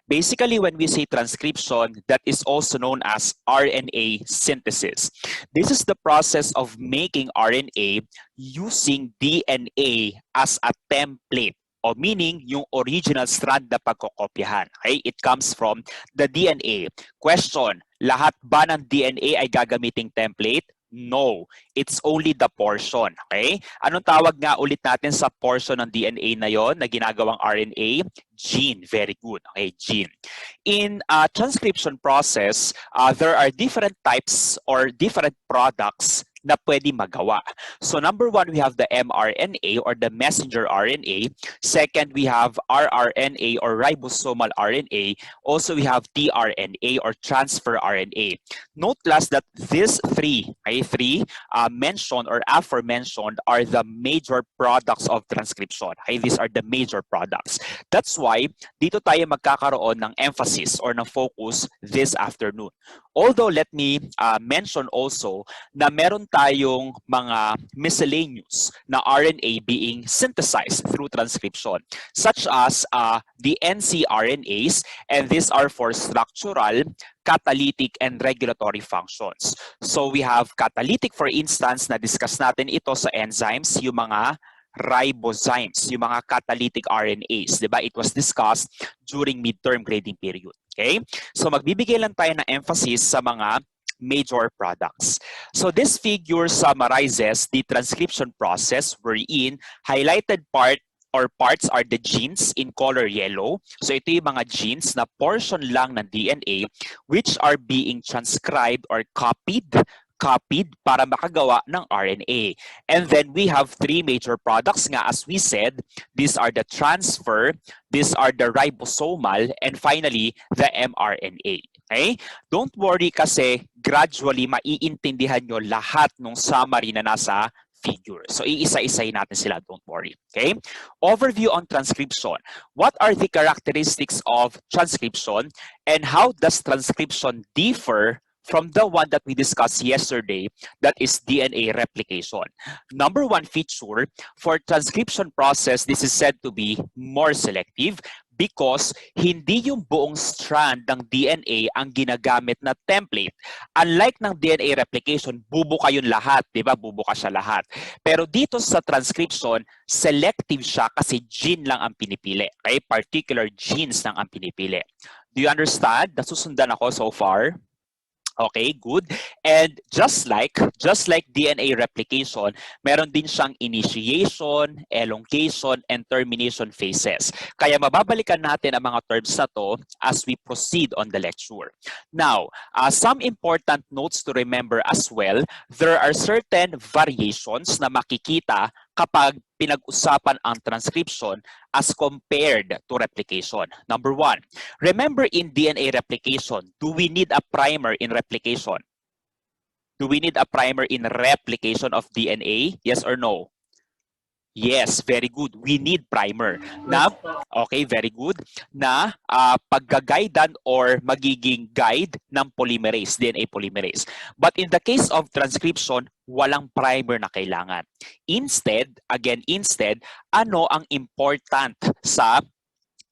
Basically, when we say transcription, that is also known as RNA synthesis. This is the process of making RNA using DNA as a template, o meaning yung original strand na pagkokopyahan. Okay? It comes from the DNA. Question, lahat ba ng DNA ay gagamiting template? No, it's only the portion. Okay? Anong tawag nga ulit natin sa portion ng DNA na yon na ginagawang RNA? Gene. Very good. Okay, gene. In transcription process, there are different types or different products na pwede magawa. So number one, we have the mRNA or the messenger RNA. Second, we have rRNA or ribosomal RNA. Also, we have tRNA or transfer RNA. Note class that these three mentioned or aforementioned are the major products of transcription. Okay? These are the major products. That's why dito tayo magkakaroon ng emphasis or ng focus this afternoon. Although let me mention also na meron tayong mga miscellaneous na RNA being synthesized through transcription, such as the ncRNAs, and these are for structural, catalytic, and regulatory functions. So we have catalytic, for instance, na discuss natin ito sa enzymes, yung mga ribozymes, yung mga catalytic RNAs, di ba? It was discussed during midterm grading period. Okay? So magbibigay lang tayo ng emphasis sa mga major products. So this figure summarizes the transcription process wherein highlighted parts are the genes in color yellow. So ito yung mga genes na portion lang ng DNA which are being transcribed or copied para makagawa ng RNA. And then we have three major products nga, as we said. These are the transfer, these are the ribosomal, and finally, the mRNA. Okay? Don't worry kasi gradually maiintindihan nyo lahat ng summary na nasa figure. So iisa-isahin natin sila, don't worry. Okay? Overview on transcription. What are the characteristics of transcription and how does transcription differ from the one that we discussed yesterday, that is DNA replication? Number one feature, for transcription process, this is said to be more selective because hindi yung buong strand ng DNA ang ginagamit na template. Unlike ng DNA replication, bubuka yun lahat, di ba? Bubuka siya lahat. Pero dito sa transcription, selective siya kasi gene lang ang pinipili. Okay? Particular genes lang ang pinipili. Do you understand? Nasusundan ako so far? Okay, good. And just like DNA replication, meron din siyang initiation, elongation, and termination phases. Kaya mababalikan natin ang mga terms na to as we proceed on the lecture. Now, some important notes to remember as well, there are certain variations na makikita kapag pinag-usapan ang transcription as compared to replication. Number one, remember in DNA replication, do we need a primer in replication? Do we need a primer in replication of DNA? Yes or no? Yes, very good. We need primer. Na, okay, very good. Na pagga-guidean or magiging guide ng polymerase, DNA polymerase. But in the case of transcription, walang primer na kailangan. Instead, ano ang important sa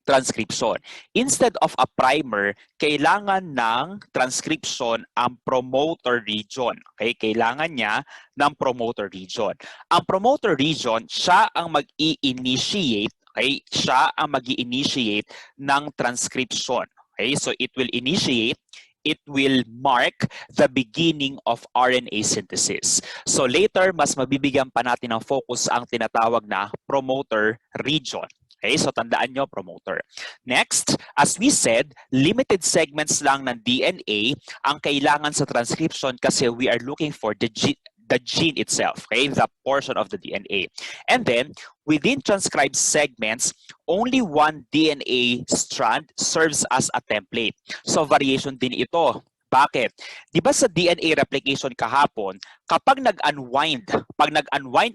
transcription? Instead of a primer, kailangan ng transcription ang promoter region. Okay? Kailangan niya ng promoter region. Ang promoter region, siya ang mag-i-initiate, okay? Siya ang mag-i-initiate ng transcription. Okay? So it will initiate, it will mark the beginning of RNA synthesis. So later, mas mabibigyan pa natin ng focus ang tinatawag na promoter region. Okay, so tandaan nyo, promoter. Next, as we said, limited segments lang ng DNA ang kailangan sa transcription kasi we are looking for the gene itself, okay, the portion of the DNA. And then, within transcribed segments, only one DNA strand serves as a template. So variation din ito. Bakit? Di ba sa DNA replication kahapon, kapag nag-unwind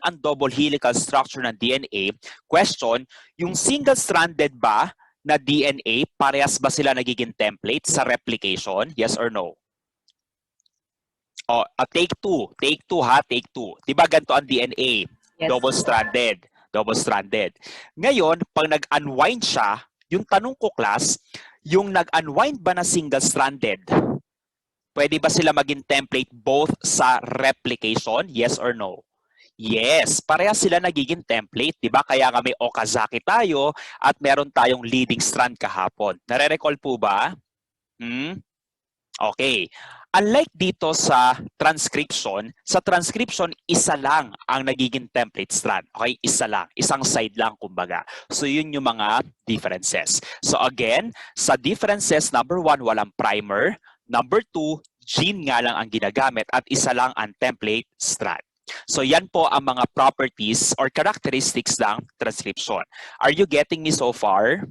ang double helical structure ng DNA, question, yung single-stranded ba na DNA, parehas ba sila nagiging template sa replication? Yes or no? Oh, take two ha, take two. Di ba ganito ang DNA? Yes. Double-stranded. Ngayon, pag nag-unwind siya, Yung tanong ko, class, yung nag-unwind ba na single-stranded, pwede ba sila maging template both sa replication? Yes or no? Yes, parehas sila nagiging template, di ba? Kaya nga may Okazaki tayo at meron tayong leading strand kahapon. Nare-recall po ba? Okay. Unlike dito sa transcription, isa lang ang nagiging template strand. Okay? Isa lang. Isang side lang, kumbaga. So, yun yung mga differences. So, again, sa differences, number 1, walang primer. Number 2, gene nga lang ang ginagamit at isa lang ang template strand. So, yan po ang mga properties or characteristics ng transcription. Are you getting me so far?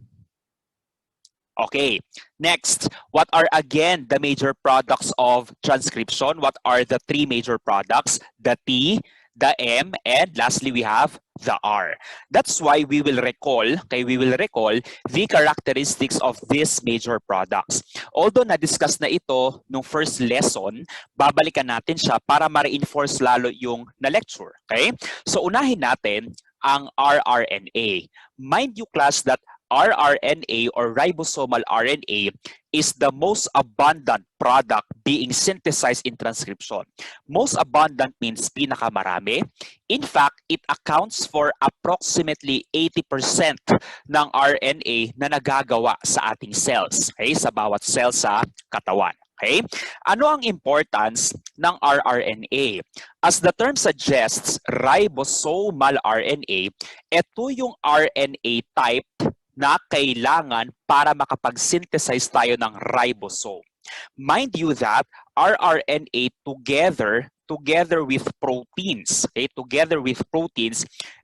Okay, next, what are again the major products of transcription? What are the 3 major products? The T, the M, and lastly we have the R. That's why we will recall the characteristics of these major products. Although na-discuss na ito nung first lesson, babalikan natin siya para ma-reinforce lalo yung na-lecture. Okay? So unahin natin ang rRNA. Mind you, class, that rRNA or ribosomal RNA is the most abundant product being synthesized in transcription. Most abundant means pinakamarami. In fact, it accounts for approximately 80% ng RNA na nagagawa sa ating cells, okay? Sa bawat cell sa katawan. Okay? Ano ang importance ng rRNA? As the term suggests, ribosomal RNA, ito yung RNA type na kailangan para makapag-synthesize tayo ng ribosome. Mind you that rRNA together with proteins, okay,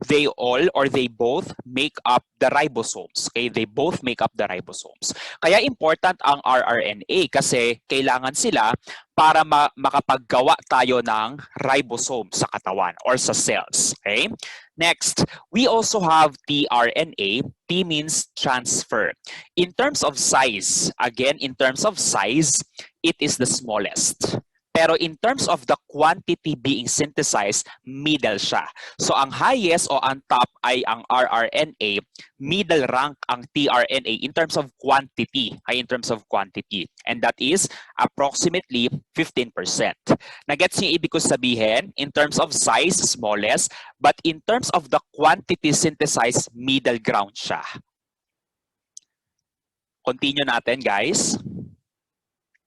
they both make up the ribosomes. Okay, they both make up the ribosomes. Kaya important ang rRNA kasi kailangan sila para makapaggawa tayo ng ribosome sa katawan or sa cells. Okay? Next, we also have tRNA. T means transfer. In terms of size, it is the smallest. Pero in terms of the quantity being synthesized, middle siya. So ang highest o ang top ay ang rRNA, middle rank ang tRNA in terms of quantity, and that is approximately 15%. Nagets niyo ibig ko sabihin? In terms of size, smallest, but in terms of the quantity synthesized, middle ground siya. Continue natin, guys.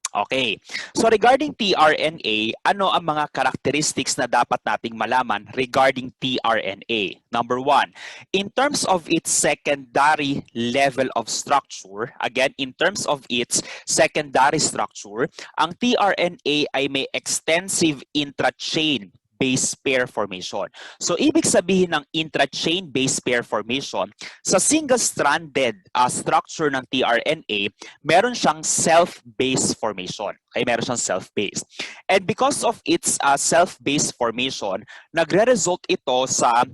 Okay. So regarding tRNA, ano ang mga characteristics na dapat nating malaman regarding tRNA? Number 1, in terms of its secondary level of structure, again, in terms of its secondary structure, ang tRNA ay may extensive intrachain base pair formation. So, ibig sabihin ng intrachain base pair formation, sa single-stranded structure ng tRNA, meron siyang self-base formation. Okay, meron siyang self-base. And because of its self-base formation, nagre-result ito sa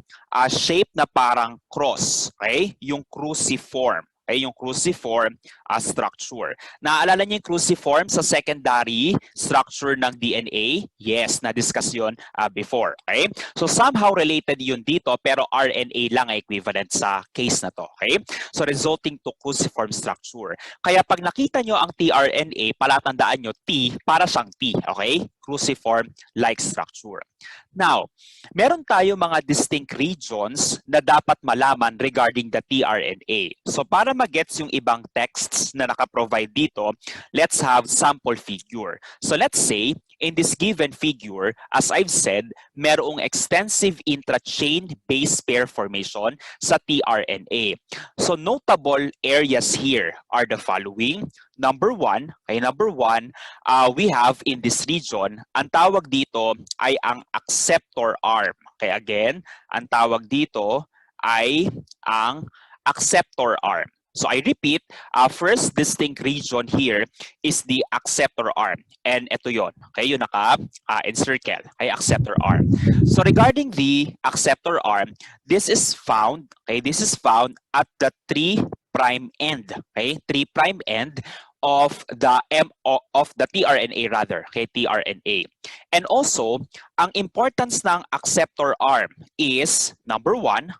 shape na parang cross. Okay? Yung cruciform. Okay, yung cruciform structure. Naaalala niyo yung cruciform sa secondary structure ng DNA? Yes, na-discuss yun before. Okay? So somehow related yun dito pero RNA lang ay equivalent sa case na to. Okay? So resulting to cruciform structure. Kaya pag nakita nyo ang tRNA, palatandaan nyo T para siyang T. Okay? Cruciform-like structure. Now, meron tayo mga distinct regions na dapat malaman regarding the tRNA. So para magets yung ibang texts na nakaprovide dito, let's have sample figure. So let's say, in this given figure, as I've said, merong extensive intrachain base pair formation sa tRNA. So notable areas here are the following. Number 1, we have in this region, ang tawag dito ay ang acceptor arm. Okay, again, ang tawag dito ay ang acceptor arm. So I repeat, first distinct region here is the acceptor arm. And ito yon. Okay, yung naka-encircle, ay acceptor arm. So regarding the acceptor arm, this is found at the 3' end. Okay, 3' end of the tRNA rather, okay, tRNA. And also, ang importance ng acceptor arm is number one,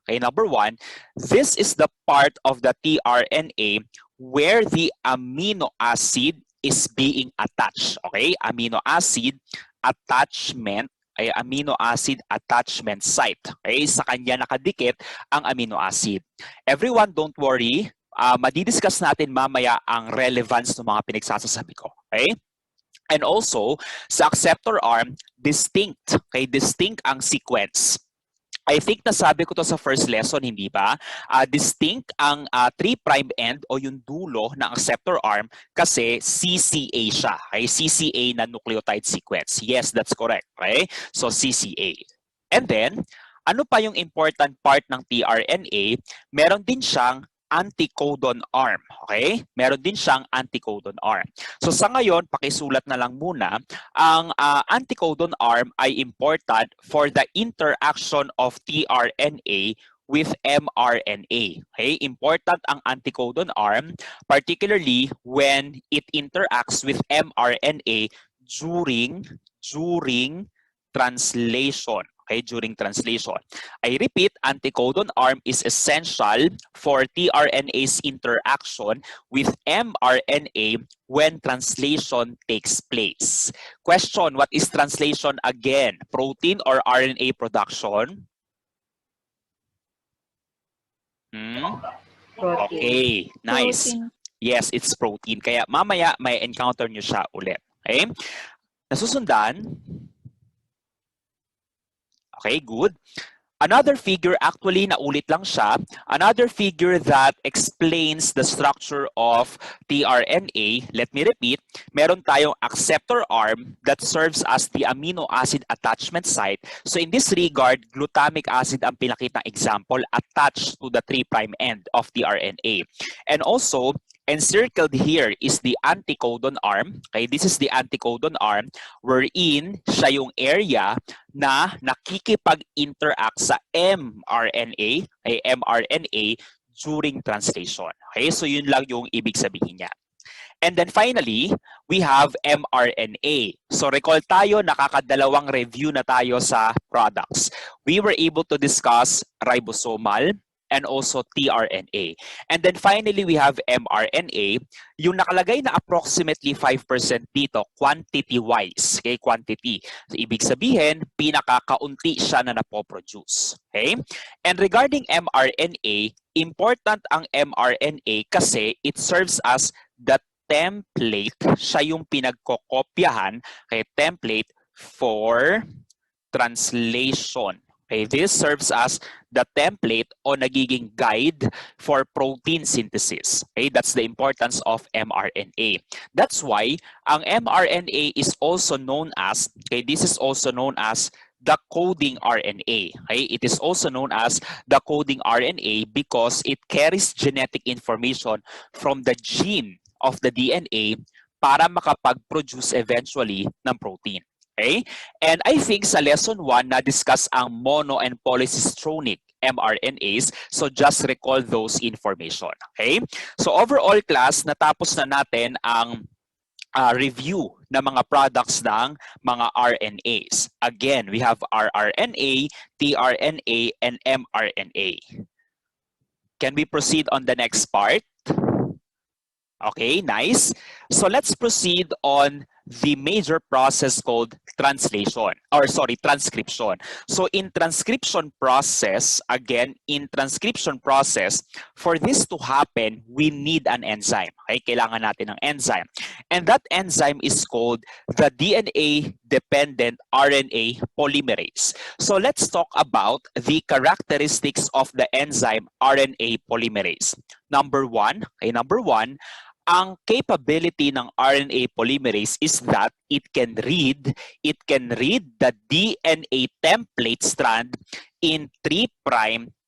this is the part of the tRNA where the amino acid is being attached, okay? Amino acid attachment ay amino acid attachment site. Okay? Sa kanya nakadikit ang amino acid. Everyone, don't worry. Madidiscuss natin mamaya ang relevance ng mga pinagsasasabi ko. Okay? And also, sa acceptor arm, distinct. Okay? Distinct ang sequence. I think nasabi ko to sa first lesson, hindi ba? Distinct ang 3' end o yung dulo ng acceptor arm kasi CCA siya. Okay? CCA na nucleotide sequence. Yes, that's correct. Okay? So CCA. And then, ano pa yung important part ng tRNA? Meron din siyang anticodon arm. Okay? Meron din siyang anticodon arm. So sa ngayon, pakisulat na lang muna, ang anticodon arm ay important for the interaction of tRNA with mRNA. Okay? Important ang anticodon arm, particularly when it interacts with mRNA during translation. Okay, during translation. I repeat, anticodon arm is essential for tRNA's interaction with mRNA when translation takes place. Question, what is translation again? Protein or RNA production? Okay, nice. Protein. Yes, it's protein. Kaya mamaya may encounter nyo siya ulit. Okay? Nasusundan? Okay, good. Another figure, actually naulit lang siya, another figure that explains the structure of tRNA, let me repeat, meron tayong acceptor arm that serves as the amino acid attachment site. So in this regard, glutamic acid ang pinakitang example attached to the 3' end of tRNA. And also, encircled here is the anticodon arm. Okay, this is the anticodon arm wherein siya yung area na nakikipag-interact sa mRNA, ay mRNA during translation. Okay, so yun lang yung ibig sabihin niya. And then finally, we have mRNA. So recall tayo, nakakadalawang review na tayo sa products. We were able to discuss ribosomal and also tRNA. And then finally, we have mRNA. Yung nakalagay na approximately 5% dito, quantity-wise. Okay, quantity. So, ibig sabihin, pinakakaunti siya na napoproduce. Okay? And regarding mRNA, important ang mRNA kasi it serves as the template. Siya yung pinagkokopyahan kay template for translation. Okay, this serves as the template o nagiging guide for protein synthesis. Okay, that's the importance of mRNA. That's why ang mRNA is also known as, okay, this is also known as the coding RNA. Okay, it is also known as the coding RNA because it carries genetic information from the gene of the DNA para makapag-produce eventually ng protein. Okay? And I think sa lesson 1 na-discuss ang mono and polycistronic mRNAs. So just recall those information. Okay? So overall class, natapos na natin ang review ng mga products ng mga RNAs. Again, we have rRNA, tRNA, and mRNA. Can we proceed on the next part? Okay, nice. So let's proceed on the major process called transcription. So in transcription process, again, for this to happen, we need an enzyme. Okay, kailangan natin ng enzyme. And that enzyme is called the DNA-dependent RNA polymerase. So let's talk about the characteristics of the enzyme RNA polymerase. Number one, ang capability ng RNA polymerase is that it can read the DNA template strand in 3'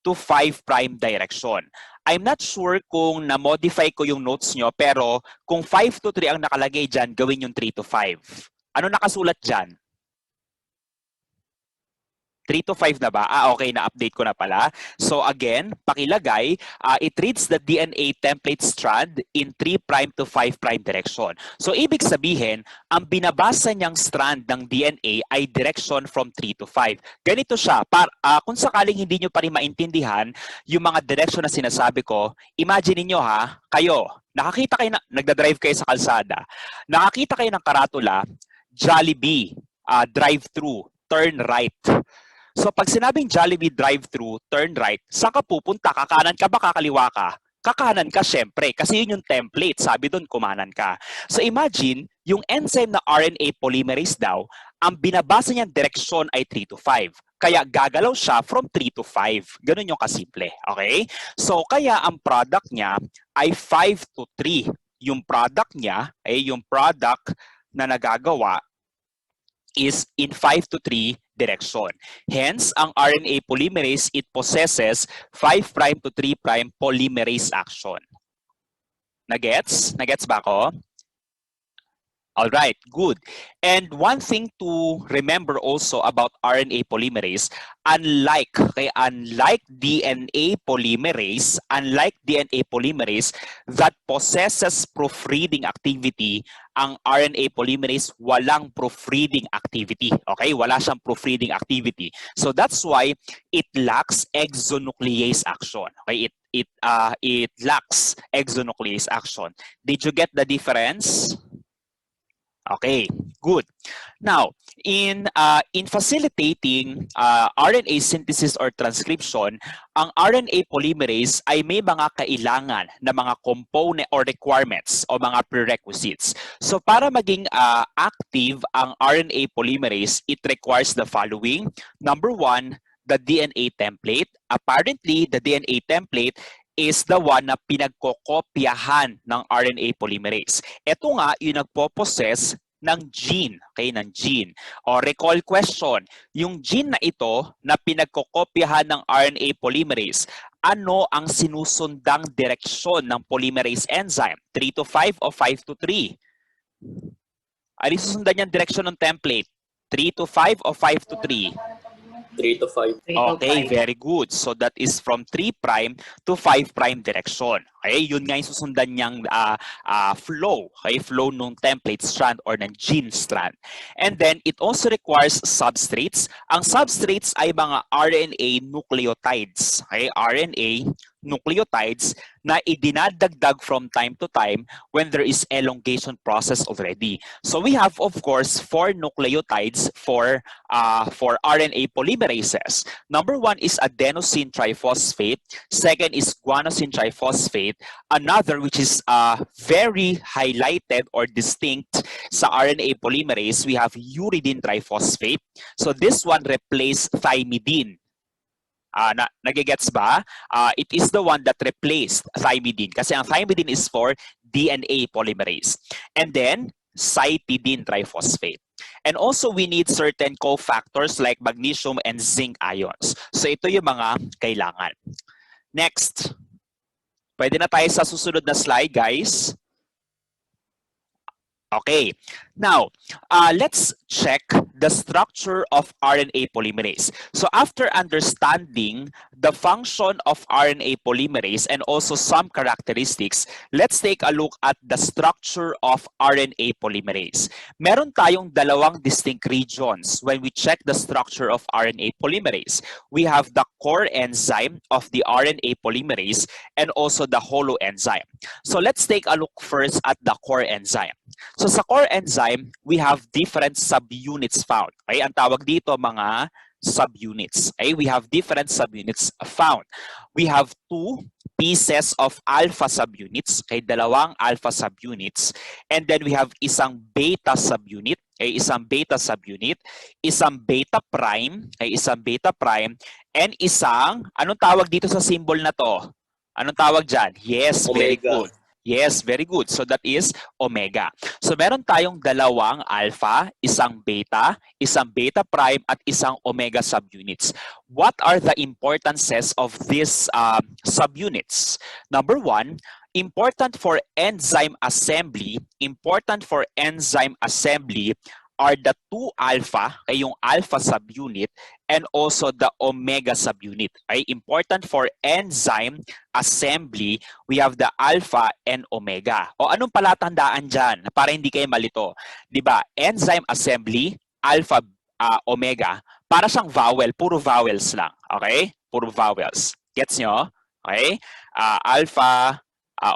to 5' direction. I'm not sure kung na-modify ko yung notes nyo, pero kung 5 to 3 ang nakalagay dyan, gawin yung 3 to 5. Ano nakasulat dyan? 3 to 5 na ba? Okay, na-update ko na pala. So again, pakilagay, it reads the DNA template strand in 3' to 5' direction. So ibig sabihin, ang binabasa niyang strand ng DNA ay direction from 3 to 5. Ganito siya. Kung sakaling hindi nyo pa rin maintindihan yung mga direction na sinasabi ko, imagine niyo ha, kayo, nakakita kayo nagdadrive kayo sa kalsada, nakakita kayo ng karatula, Jollibee, drive-thru, turn right. So pag sinabing Jollibee drive-thru, turn right, saan ka pupunta? Kakanan ka ba, kakaliwa ka? Kakanan ka syempre, kasi yun yung template. Sabi doon, kumanan ka. So imagine, yung enzyme na RNA polymerase daw, ang binabasa niyang direksyon ay 3 to 5. Kaya gagalaw siya from 3 to 5. Ganun yung kasimple. Okay? So kaya ang product niya ay 5 to 3. Yung product niya, ay yung product na nagagawa is in 5 to 3 direction. Hence, ang RNA polymerase, it possesses 5' to 3' polymerase action. Nagets? Nagets ba ako? Alright, good. And one thing to remember also about RNA polymerase, unlike DNA polymerase that possesses proofreading activity, ang RNA polymerase walang proofreading activity. Okay? Wala siyang proofreading activity. So that's why it lacks exonuclease action. Okay? It lacks exonuclease action. Did you get the difference? Okay, good. Now, in facilitating RNA synthesis or transcription, ang RNA polymerase ay may mga kailangan na mga component or requirements o mga prerequisites. So para maging active ang RNA polymerase, it requires the following. Number 1, the DNA template. Apparently, the DNA template is the one na pinagkokopyahan ng RNA polymerase. Ito nga yung nagpo-possess ng gene, okay, ng gene. O recall question, yung gene na ito na pinagkokopyahan ng RNA polymerase, ano ang sinusundang direksyon ng polymerase enzyme? 3 to 5 o 5 to 3? Ano yung susundan niyang direksyon ng template? 3 to 5 o 5 to 3? 3 to 5. Okay, very good. So that is from 3' to 5' direction. Okay, yun nga yung susundan niyang flow. Okay, flow ng template strand or ng gene strand. And then it also requires substrates. Ang substrates ay mga RNA nucleotides. Okay, RNA nucleotides na idinadagdag from time to time when there is elongation process already. So we have, of course, 4 nucleotides for RNA polymerases. Number 1 is adenosine triphosphate. Second is guanosine triphosphate. Another which is very highlighted or distinct sa RNA polymerase, we have uridine triphosphate. So this one replaced thymidine. Nagigets ba? It is the one that replaced thymidine kasi ang thymidine is for DNA polymerase. And then, cytidine triphosphate. And also, we need certain cofactors like magnesium and zinc ions. So, ito yung mga kailangan. Next. Pwede na tayo sa susunod na slide, guys. Okay. Now, let's check the structure of RNA polymerase. So after understanding the function of RNA polymerase and also some characteristics, let's take a look at the structure of RNA polymerase. Meron tayong dalawang distinct regions when we check the structure of RNA polymerase. We have the core enzyme of the RNA polymerase and also the holo enzyme. So let's take a look first at the core enzyme. So sa core enzyme, we have different subunits found. Okay? Ang tawag dito mga subunits. Okay? We have different subunits found. We have 2 pieces of alpha subunits. Okay? Dalawang alpha subunits. And then we have isang beta subunit. Okay? Isang beta subunit. Isang beta prime. Okay? Isang beta prime. And isang, anong tawag dito sa symbol na to? Anong tawag dyan? Yes, Omega. very good. Yes, very good. So that is omega. So meron tayong dalawang alpha, isang beta prime, at isang omega subunits. What are the importances of these subunits? Number 1, important for enzyme assembly are the 2 alpha, okay, yung alpha subunit, and also the omega subunit. Okay? Important for enzyme assembly, we have the alpha and omega. O anong palatandaan dyan para hindi kayo malito? Diba? Enzyme assembly, alpha, omega, para siyang vowel, puro vowels lang. Okay? Puro vowels. Gets nyo? Okay? Alpha,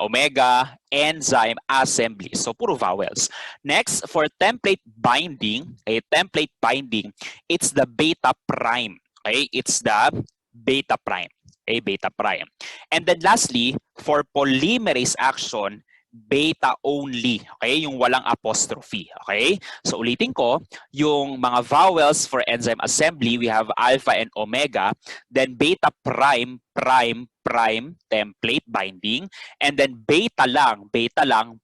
omega, enzyme, assembly. So, puro vowels. Next, for template binding, it's the beta prime. Okay? It's the beta prime. Okay? Beta prime. And then lastly, for polymerase action, beta only. Okay? Yung walang apostrophe. Okay? So, ulitin ko, yung mga vowels for enzyme assembly, we have alpha and omega. Then beta prime, template binding, and then beta lang,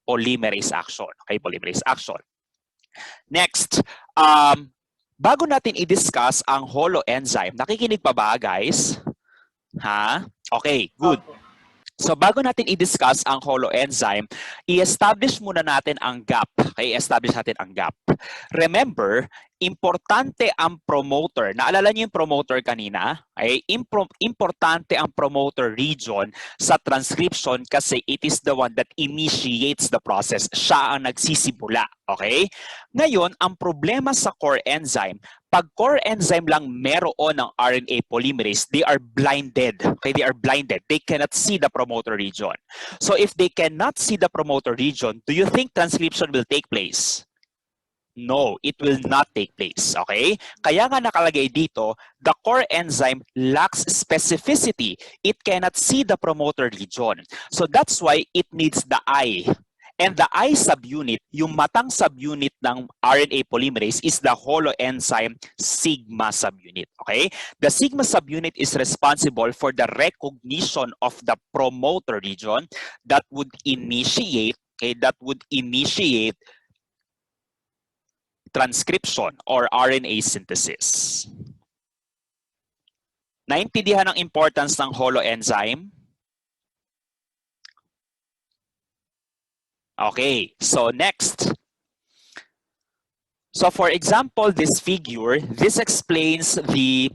polymerase action. Okay, polymerase action. Next, bago natin i-discuss ang holoenzyme, nakikinig pa ba guys? Ha? Okay, good. So bago natin i-discuss ang holoenzyme, i-establish muna natin ang gap. Okay, i-establish natin ang gap. Remember, importante ang promoter. Naalala niyo yung promoter kanina? Okay? Importante ang promoter region sa transcription kasi it is the one that initiates the process. Siya ang nagsisimula. Okay? Ngayon, ang problema sa core enzyme, pag core enzyme lang meron ng RNA polymerase, they are blinded. Okay? They are blinded. They cannot see the promoter region. So if they cannot see the promoter region, do you think transcription will take place? No, it will not take place. Okay? Kaya nga nakalagay dito, the core enzyme lacks specificity. It cannot see the promoter region. So that's why it needs the I. And the I subunit, yung matang subunit ng RNA polymerase is the holoenzyme sigma subunit. Okay? The sigma subunit is responsible for the recognition of the promoter region that would initiate, transcription or RNA synthesis. Naintindihan ang importance ng holoenzyme? Okay, so next. So for example, this figure, this explains the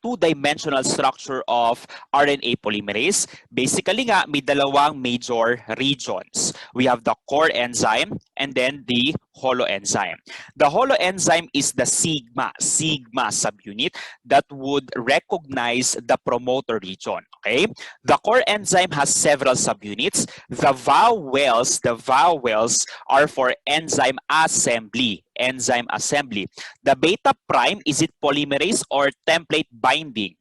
two-dimensional structure of RNA polymerase. Basically nga, may dalawang major regions. We have the core enzyme and then the holoenzyme. The holoenzyme is the sigma subunit that would recognize the promoter region. Okay? The core enzyme has several subunits. The vowels are for enzyme assembly. The beta prime, is it polymerase or template binding?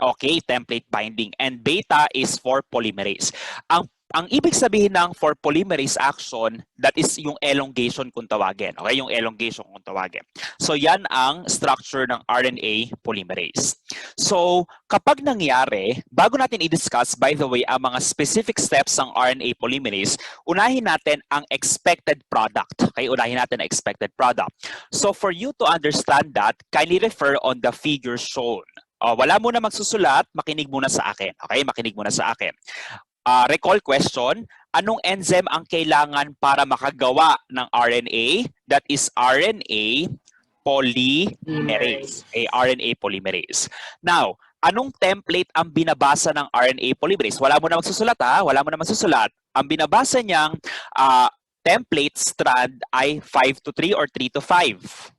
Okay, template binding. And beta is for polymerase. Ang ibig sabihin ng for polymerase action, that is yung elongation kung tawagin. Okay, yung elongation kung tawagin. So yan ang structure ng RNA polymerase. So kapag nangyari, bago natin i-discuss, by the way, ang mga specific steps ng RNA polymerase, unahin natin ang expected product. Okay, unahin natin ang expected product. So for you to understand that, kindly refer on the figure shown. Wala muna magsusulat, makinig muna sa akin. Okay, makinig muna sa akin. Recall question, anong enzyme ang kailangan para makagawa ng RNA? That is RNA polymerase. RNA polymerase. Now, anong template ang binabasa ng RNA polymerase? Wala mo na magsusulat ha? Wala mo na magsusulat. Ang binabasa niyang template strand ay 5 to 3 or 3 to 5?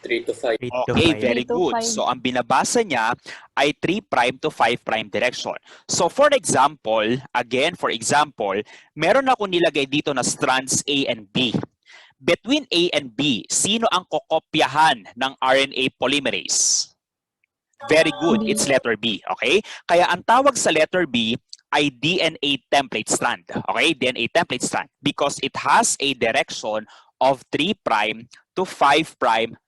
3 to 5. Okay, very good. So, ang binabasa niya ay 3' to 5' direction. So, for example, meron ako nilagay dito na strands A and B. Between A and B, sino ang kokopyahan ng RNA polymerase? Very good. It's letter B. Okay? Kaya ang tawag sa letter B ay DNA template strand. Okay? DNA template strand. Because it has a direction of 3' to 5'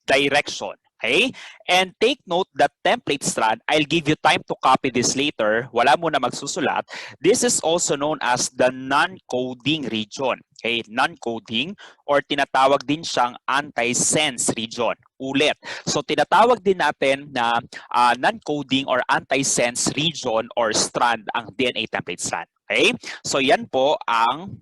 direction. Okay? And take note that template strand, I'll give you time to copy this later. Wala mo na magsusulat. This is also known as the non-coding region. Okay? Non-coding or tinatawag din siyang antisense region. Ulit. So tinatawag din natin na non-coding or antisense region or strand ang DNA template strand. Okay? So yan po ang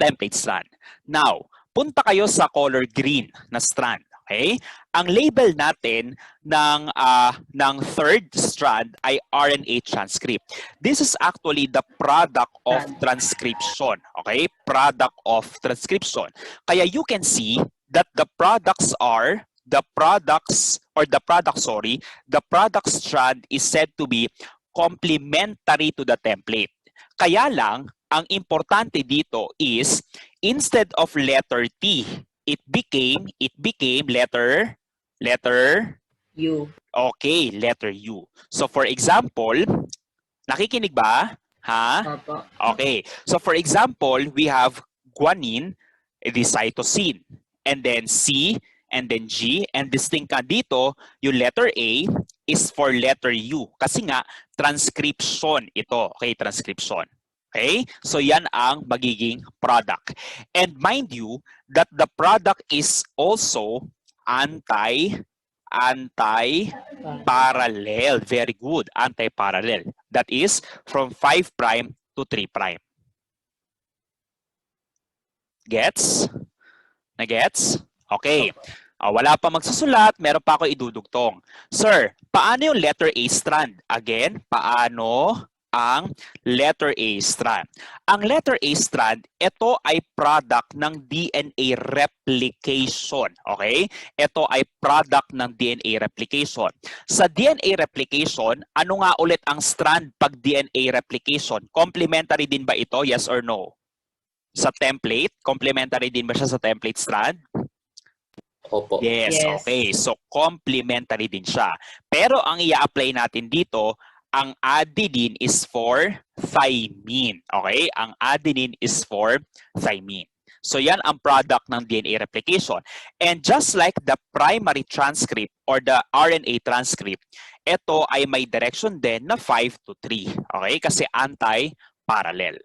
template strand. Now, punta kayo sa color green na strand. Okay? Ang label natin ng third strand ay RNA transcript. This is actually the product of transcription. Okay? Product of transcription. Kaya you can see that the product strand is said to be complementary to the template. Kaya lang, ang importante dito is instead of letter T, it became letter U. Okay, letter U. So for example, nakikinig ba? Ha? Opo. Okay. So for example, we have guanine, the cytosine, and then C, and then G, and distinct ka dito, yung letter A is for letter U. Kasi nga, transcription ito. Okay, transcription. Okay? So yan ang magiging product. And mind you that the product is also anti-parallel. Very good. Anti-parallel. That is from 5' to 3'. Gets? Na-gets? Okay. Wala pa magsusulat, meron pa ako idudugtong. Sir, paano yung letter A strand? Again, paano ang letter A strand? Ang letter A strand, ito ay product ng DNA replication. Okay? Ito ay product ng DNA replication. Sa DNA replication, ano nga ulit ang strand pag DNA replication? Complementary din ba ito? Yes or no? Sa template, complementary din ba siya sa template strand? Opo. Yes, Yes. okay. So, complementary din siya. Pero ang i-apply natin dito, ang adenine is for thymine. Okay? Ang adenine is for thymine. So, yan ang product ng DNA replication. And just like the primary transcript or the RNA transcript, ito ay may direction din na 5 to 3. Okay? Kasi anti-parallel.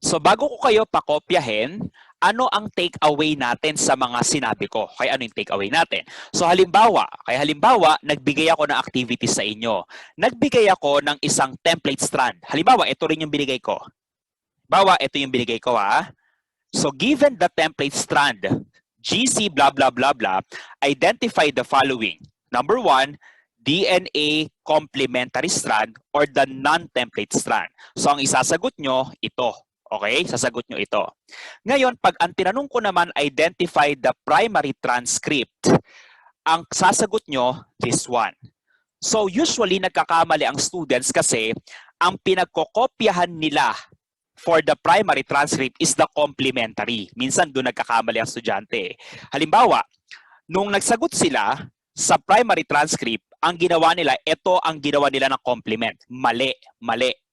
So, bago ko kayo pakopyahin, ano ang take-away natin sa mga sinabi ko? Kaya ano yung take-away natin? So halimbawa, nagbigay ako ng activity sa inyo. Nagbigay ako ng isang template strand. Halimbawa, ito rin yung binigay ko. Ito yung binigay ko ha. So given the template strand, GC blah blah blah blah, identify the following. Number 1, DNA complementary strand or the non-template strand. So ang isasagot nyo, ito. Okay? Sasagot nyo ito. Ngayon, pag ang tinanong ko naman, identify the primary transcript, ang sasagot nyo, this one. So, usually, nagkakamali ang students kasi ang pinagkokopyahan nila for the primary transcript is the complementary. Minsan, doon nagkakamali ang estudyante. Halimbawa, nung nagsagot sila sa primary transcript, ang ginawa nila, ito ang ginawa nila ng complement. Mali.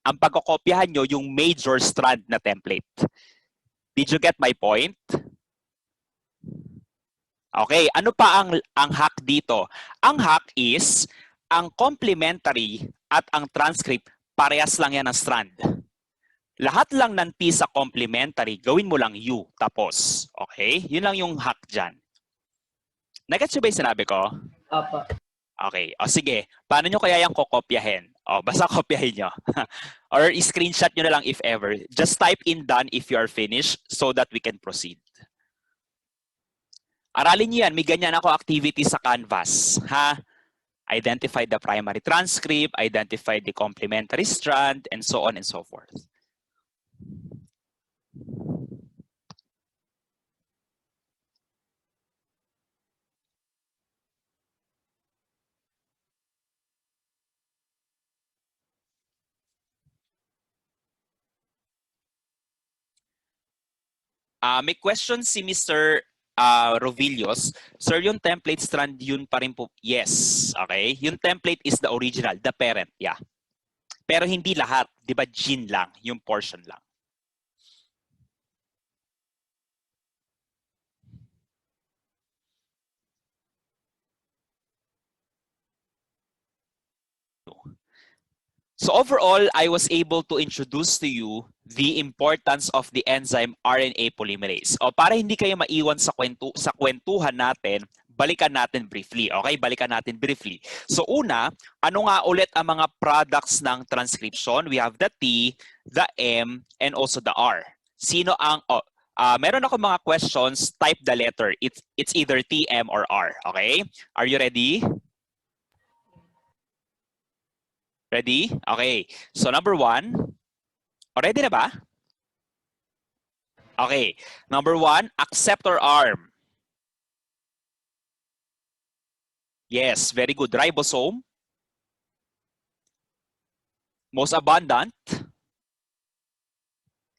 Ang pagkokopyahan nyo yung major strand na template. Did you get my point? Okay, ano pa ang hack dito? Ang hack is, ang complementary at ang transcript, parehas lang yan ng strand. Lahat lang ng T sa complementary, gawin mo lang U, tapos. Okay? Yun lang yung hack dyan. Nag-gets ba yung sinabi ko? Opo. Okay. O sige, paano nyo kaya yung kokopyahin? O, basta kopyahin nyo. Or screenshot nyo na lang if ever. Just type in done if you are finished so that we can proceed. Aralin nyo yan. May ganyan ako activity sa Canvas. Ha? Identify the primary transcript, identify the complementary strand, and so on and so forth. May question si Mr. Rovillos. Sir, yung template strand, yun pa rin po. Yes. Okay. Yung template is the original, the parent. Yeah. Pero hindi lahat. Di ba gene lang? Yung portion lang. So overall, I was able to introduce to you the importance of the enzyme RNA polymerase. O para hindi kayo maiwan sa kwentuhan natin, Balikan natin briefly. Okay, balikan natin briefly. So una, ano nga ulit ang mga products ng transcription? We have the T, the M, and also the R. Sino ang... meron ako mga questions, type the letter. It's either T, M, or R. Okay? Are you ready? Ready? Okay. So number 1. Ready na ba? Okay. Number 1, acceptor arm. Yes, very good. Ribosome. Most abundant.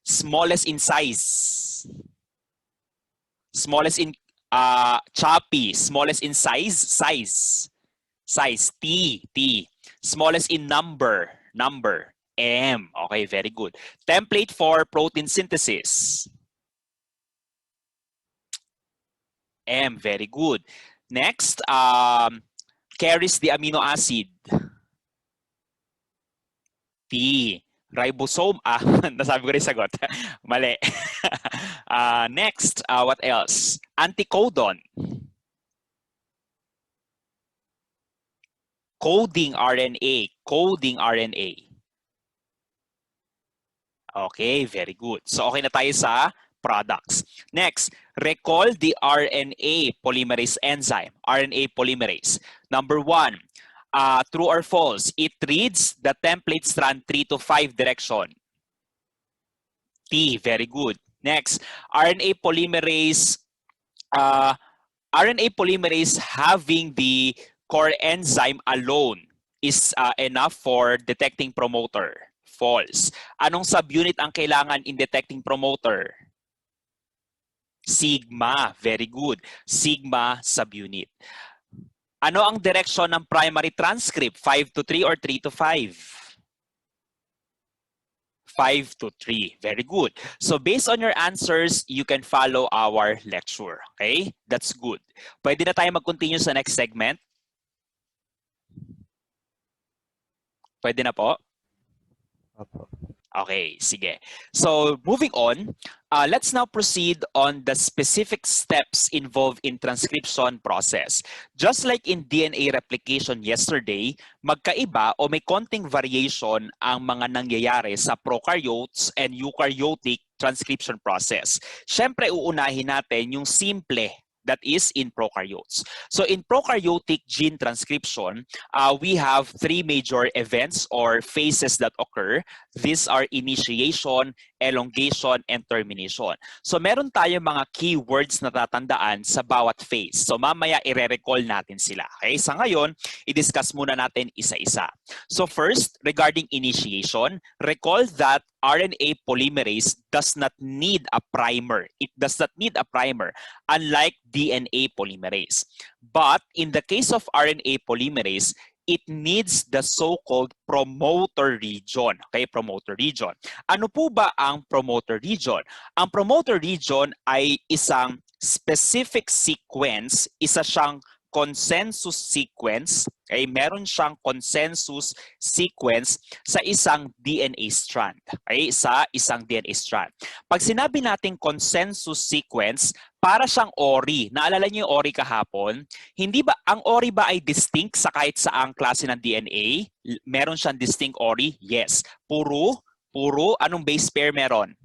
Smallest in size. Smallest in choppy. Smallest in size. Size. T. Smallest in number. M. Okay, very good. Template for protein synthesis. M. Very good. Next, carries the amino acid. T. Ribosome. Nasabi ko rin sagot. Mali. Next, what else? Anticodon. Coding RNA. Okay, very good. So okay na tayo sa products. Next, recall the RNA polymerase enzyme. RNA polymerase. Number 1, true or false? It reads the template strand 3 to 5 direction. T, very good. Next, RNA polymerase having the core enzyme alone is enough for detecting promoter. False. Anong subunit ang kailangan in detecting promoter? Sigma. Very good. Sigma subunit. Ano ang direction ng primary transcript? 5 to 3 or 3 to 5? 5 to 3. Very good. So based on your answers, you can follow our lecture. Okay? That's good. Pwede na tayo mag-continue sa next segment? Pwede na po? Okay, sige. So moving on, let's now proceed on the specific steps involved in transcription process. Just like in DNA replication yesterday, magkaiba o may konting variation ang mga nangyayari sa prokaryotes and eukaryotic transcription process. Siyempre, uunahin natin yung simple, that is in prokaryotes. So in prokaryotic gene transcription, we have 3 major events or phases that occur. These are initiation, elongation, and termination. So meron tayong mga keywords na tatandaan sa bawat phase. So mamaya i-recall natin sila. Okay? Sa ngayon, i-discuss muna natin isa-isa. So first, regarding initiation, recall that RNA polymerase does not need a primer. It does not need a primer, unlike DNA polymerase. But in the case of RNA polymerase, it needs the so-called promoter region. Okay, promoter region. Ano po ba ang promoter region? Ang promoter region ay isang specific sequence, isa siyang consensus sequence. Okay, meron siyang consensus sequence sa isang DNA strand. Okay, sa isang DNA strand. Pag sinabi natin consensus sequence, para siyang ORI. Naalala niyo yung ORI kahapon? Hindi ba, ang ORI ba ay distinct sa kahit saang klase ng DNA? Meron siyang distinct ORI? Yes. Puro, anong base pair meron?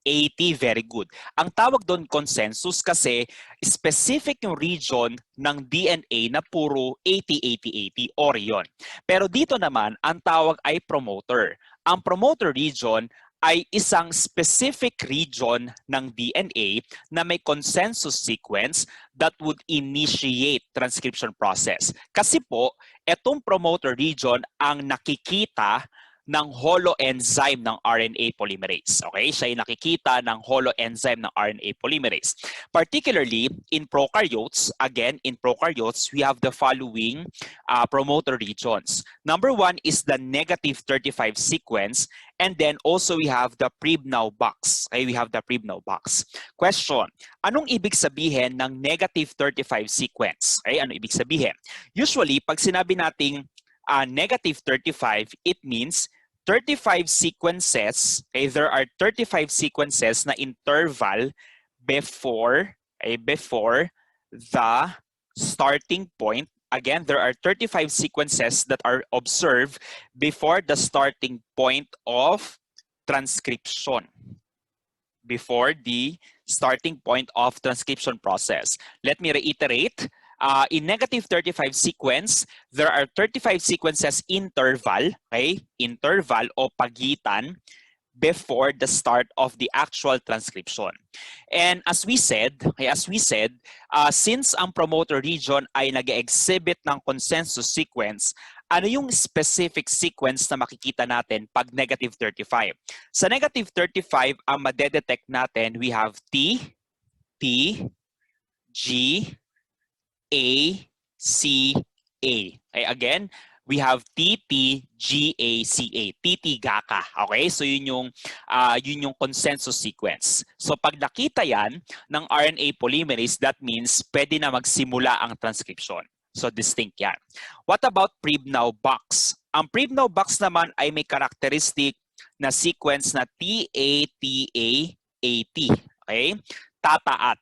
80, very good. Ang tawag doon consensus kasi specific yung region ng DNA na puro 80, or yun. Pero dito naman, ang tawag ay promoter. Ang promoter region ay isang specific region ng DNA na may consensus sequence that would initiate transcription process. Kasi po, etong promoter region ang nakikita ng holoenzyme ng RNA polymerase. Okay? Siya ay nakikita ng holoenzyme ng RNA polymerase. Particularly in prokaryotes, again, in prokaryotes, we have the following promoter regions. Number 1 is the negative 35 sequence, and then also we have the Pribnow box. Okay? We have the Pribnow box. Question, anong ibig sabihin ng negative 35 sequence? Okay? Ano ibig sabihin? Usually, pag sinabi nating negative 35, it means 35 sequences, okay, there are 35 sequences na interval before the starting point. Again, there are 35 sequences that are observed before the starting point of transcription. Before the starting point of transcription process. Let me reiterate. In negative 35 sequence, there are 35 sequences interval, okay? Interval o pagitan before the start of the actual transcription. And as we said, since ang promoter region ay nag-exhibit ng consensus sequence, ano yung specific sequence na makikita natin pag negative 35? Sa negative 35, ang madedetect natin, we have T, T, G, A, C, A. Okay, again, we have TTGACA, TTGACA. Okay? So yun yung consensus sequence. So pag nakita yan ng RNA polymerase, that means pwede na magsimula ang transcription. So distinct yan. What about PRIB-now box? Ang PRIB-now box naman ay may characteristic na sequence na TATAAT. Okay? Tataat.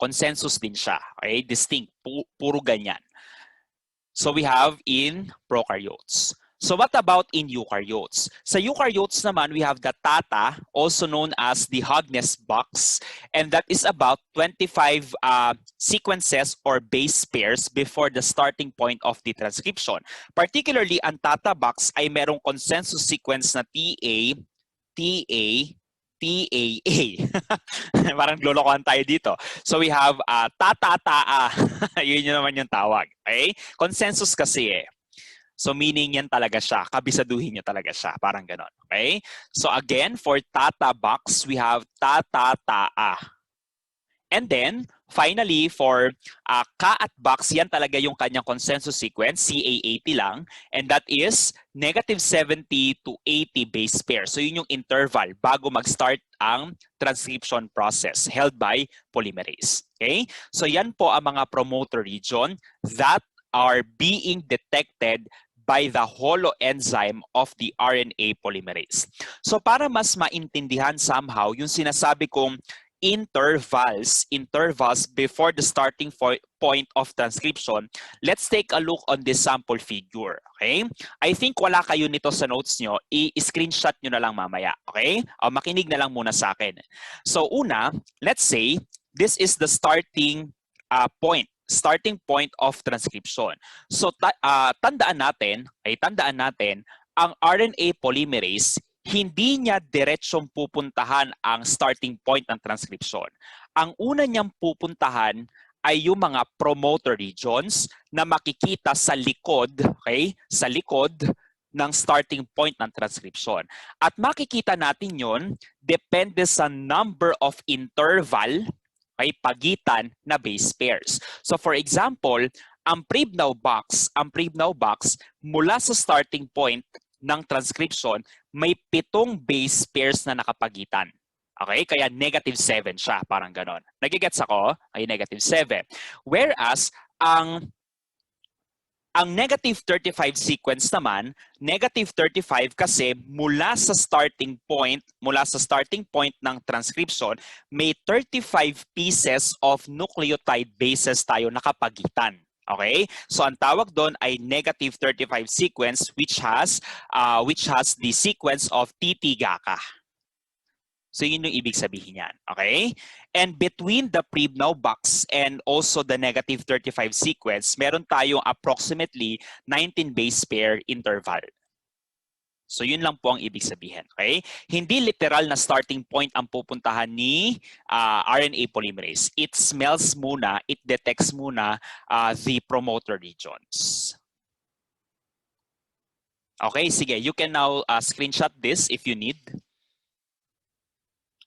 Consensus din siya. Okay? Distinct. Puro ganyan. So we have in prokaryotes. So what about in eukaryotes? Sa eukaryotes naman, we have the TATA, also known as the Hogness box, and that is about 25 sequences or base pairs before the starting point of the transcription. Particularly, ang TATA box ay merong consensus sequence na TA, TA, TAA. Parang lolokohan tayo dito. So we have TATA. Yun naman yung tawag. Okay? Consensus kasi eh. So meaning yan talaga siya. Kabisaduhin nyo talaga siya. Parang ganon. Okay? So again, for TATA box, we have TATA. And then, finally, for Ka at box, yan talaga yung kanyang consensus sequence, CA80 lang. And that is negative 70 to 80 base pair. So yun yung interval bago mag-start ang transcription process held by polymerase. Okay? So yan po ang mga promoter region that are being detected by the holoenzyme of the RNA polymerase. So para mas maintindihan somehow yung sinasabi kong intervals before the starting point of transcription, let's take a look on this sample figure. Okay? I think wala kayo nito sa notes nyo. I-screenshot nyo na lang mamaya. Okay? O makinig na lang muna sa akin. So una, let's say this is the starting point of transcription. So tandaan natin, ang RNA polymerase, hindi niya diretsong pupuntahan ang starting point ng transcription. Ang una niyang pupuntahan ay yung mga promoter regions na makikita sa likod, okay? Sa likod ng starting point ng transcription. At makikita natin yon depende sa number of interval, okay, pagitan na base pairs. So for example, ang PRIB-now box mula sa starting point ng transcription, may 7 base pairs na nakapagitan. Okay? Kaya negative 7 siya. Parang ganon. Nagigets ako? Ay negative 7. Whereas, ang negative 35 sequence naman, negative 35 kasi mula sa starting point ng transcription, may 35 pieces of nucleotide bases tayo nakapagitan. Okay? So ang tawag doon ay negative 35 sequence which has the sequence of TTGACA. So yun yung ibig sabihin yan. Okay? And between the PRIB-now box and also the negative 35 sequence, meron tayong approximately 19 base pair interval. So yun lang po ang ibig sabihin. Okay? Hindi literal na starting point ang pupuntahan ni RNA polymerase. It smells muna, it detects muna the promoter regions. Okay, sige. You can now screenshot this if you need.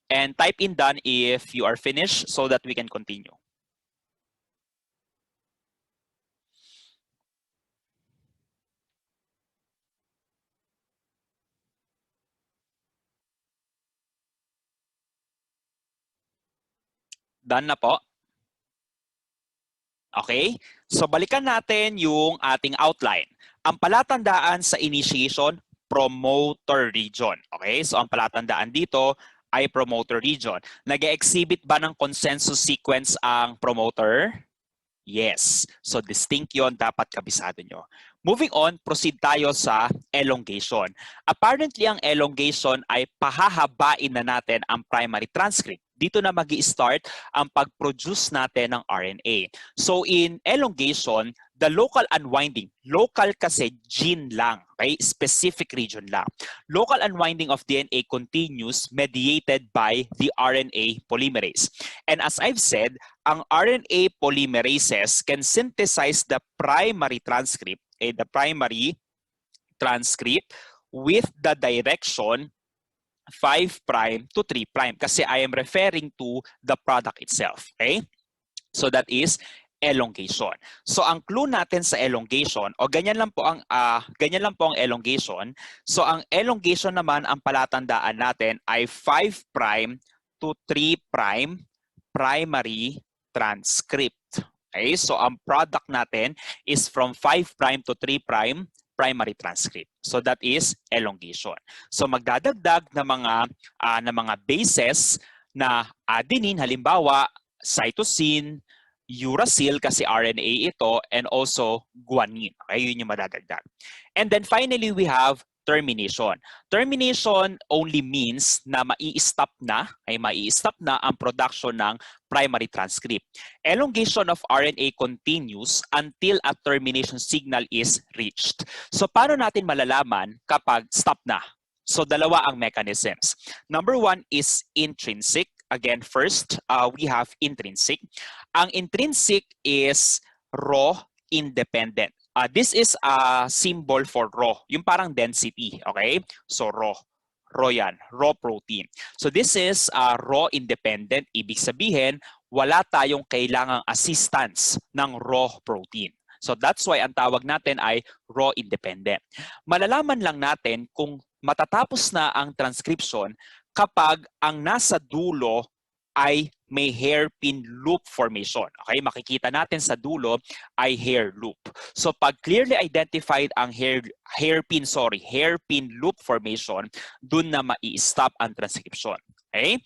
And type in done if you are finished so that we can continue. Done na po. Okay? So balikan natin yung ating outline. Ang palatandaan sa initiation, promoter region. Okay? So ang palatandaan dito ay promoter region. Nag-exhibit ba ng consensus sequence ang promoter? Yes. So distinct yon, dapat kabisado nyo. Moving on, proceed tayo sa elongation. Apparently, ang elongation ay pahahabain na natin ang primary transcript. Dito na magi-start ang pag-produce natin ng RNA. So in elongation, the local unwinding, local kasi gene lang, okay? Specific region lang. Local unwinding of DNA continues mediated by the RNA polymerase. And as I've said, ang RNA polymerases can synthesize the primary transcript, with the direction 5' to 3' kasi I am referring to the product itself. Okay? So that is elongation. So ang clue natin sa elongation, o ganyan lang po ang elongation. So ang elongation naman, ang palatandaan natin ay 5' to 3' primary transcript. Okay? So ang product natin is from 5' to 3' primary transcript. So that is elongation. So magdadagdag na mga bases na adenine, halimbawa cytosine, uracil kasi RNA ito, and also guanine. Okay, yun yung madadagdag. And then finally, we have termination. Termination only means na mai-stop na ang production ng primary transcript. Elongation of RNA continues until a termination signal is reached. So paano natin malalaman kapag stop na? So dalawa ang mechanisms. Number one is intrinsic. Again, first, we have intrinsic. Ang intrinsic is raw independent. This is a symbol for raw, yung parang density, okay? So raw yan, raw protein. So this is raw independent, ibig sabihin, wala tayong kailangang assistance ng raw protein. So that's why ang tawag natin ay raw independent. Malalaman lang natin kung matatapos na ang transcription kapag ang nasa dulo ay may hairpin loop formation. Okay, makikita natin sa dulo ay hair loop. So pag clearly identified ang hairpin loop formation, dun na mai-stop ang transcription. Okay?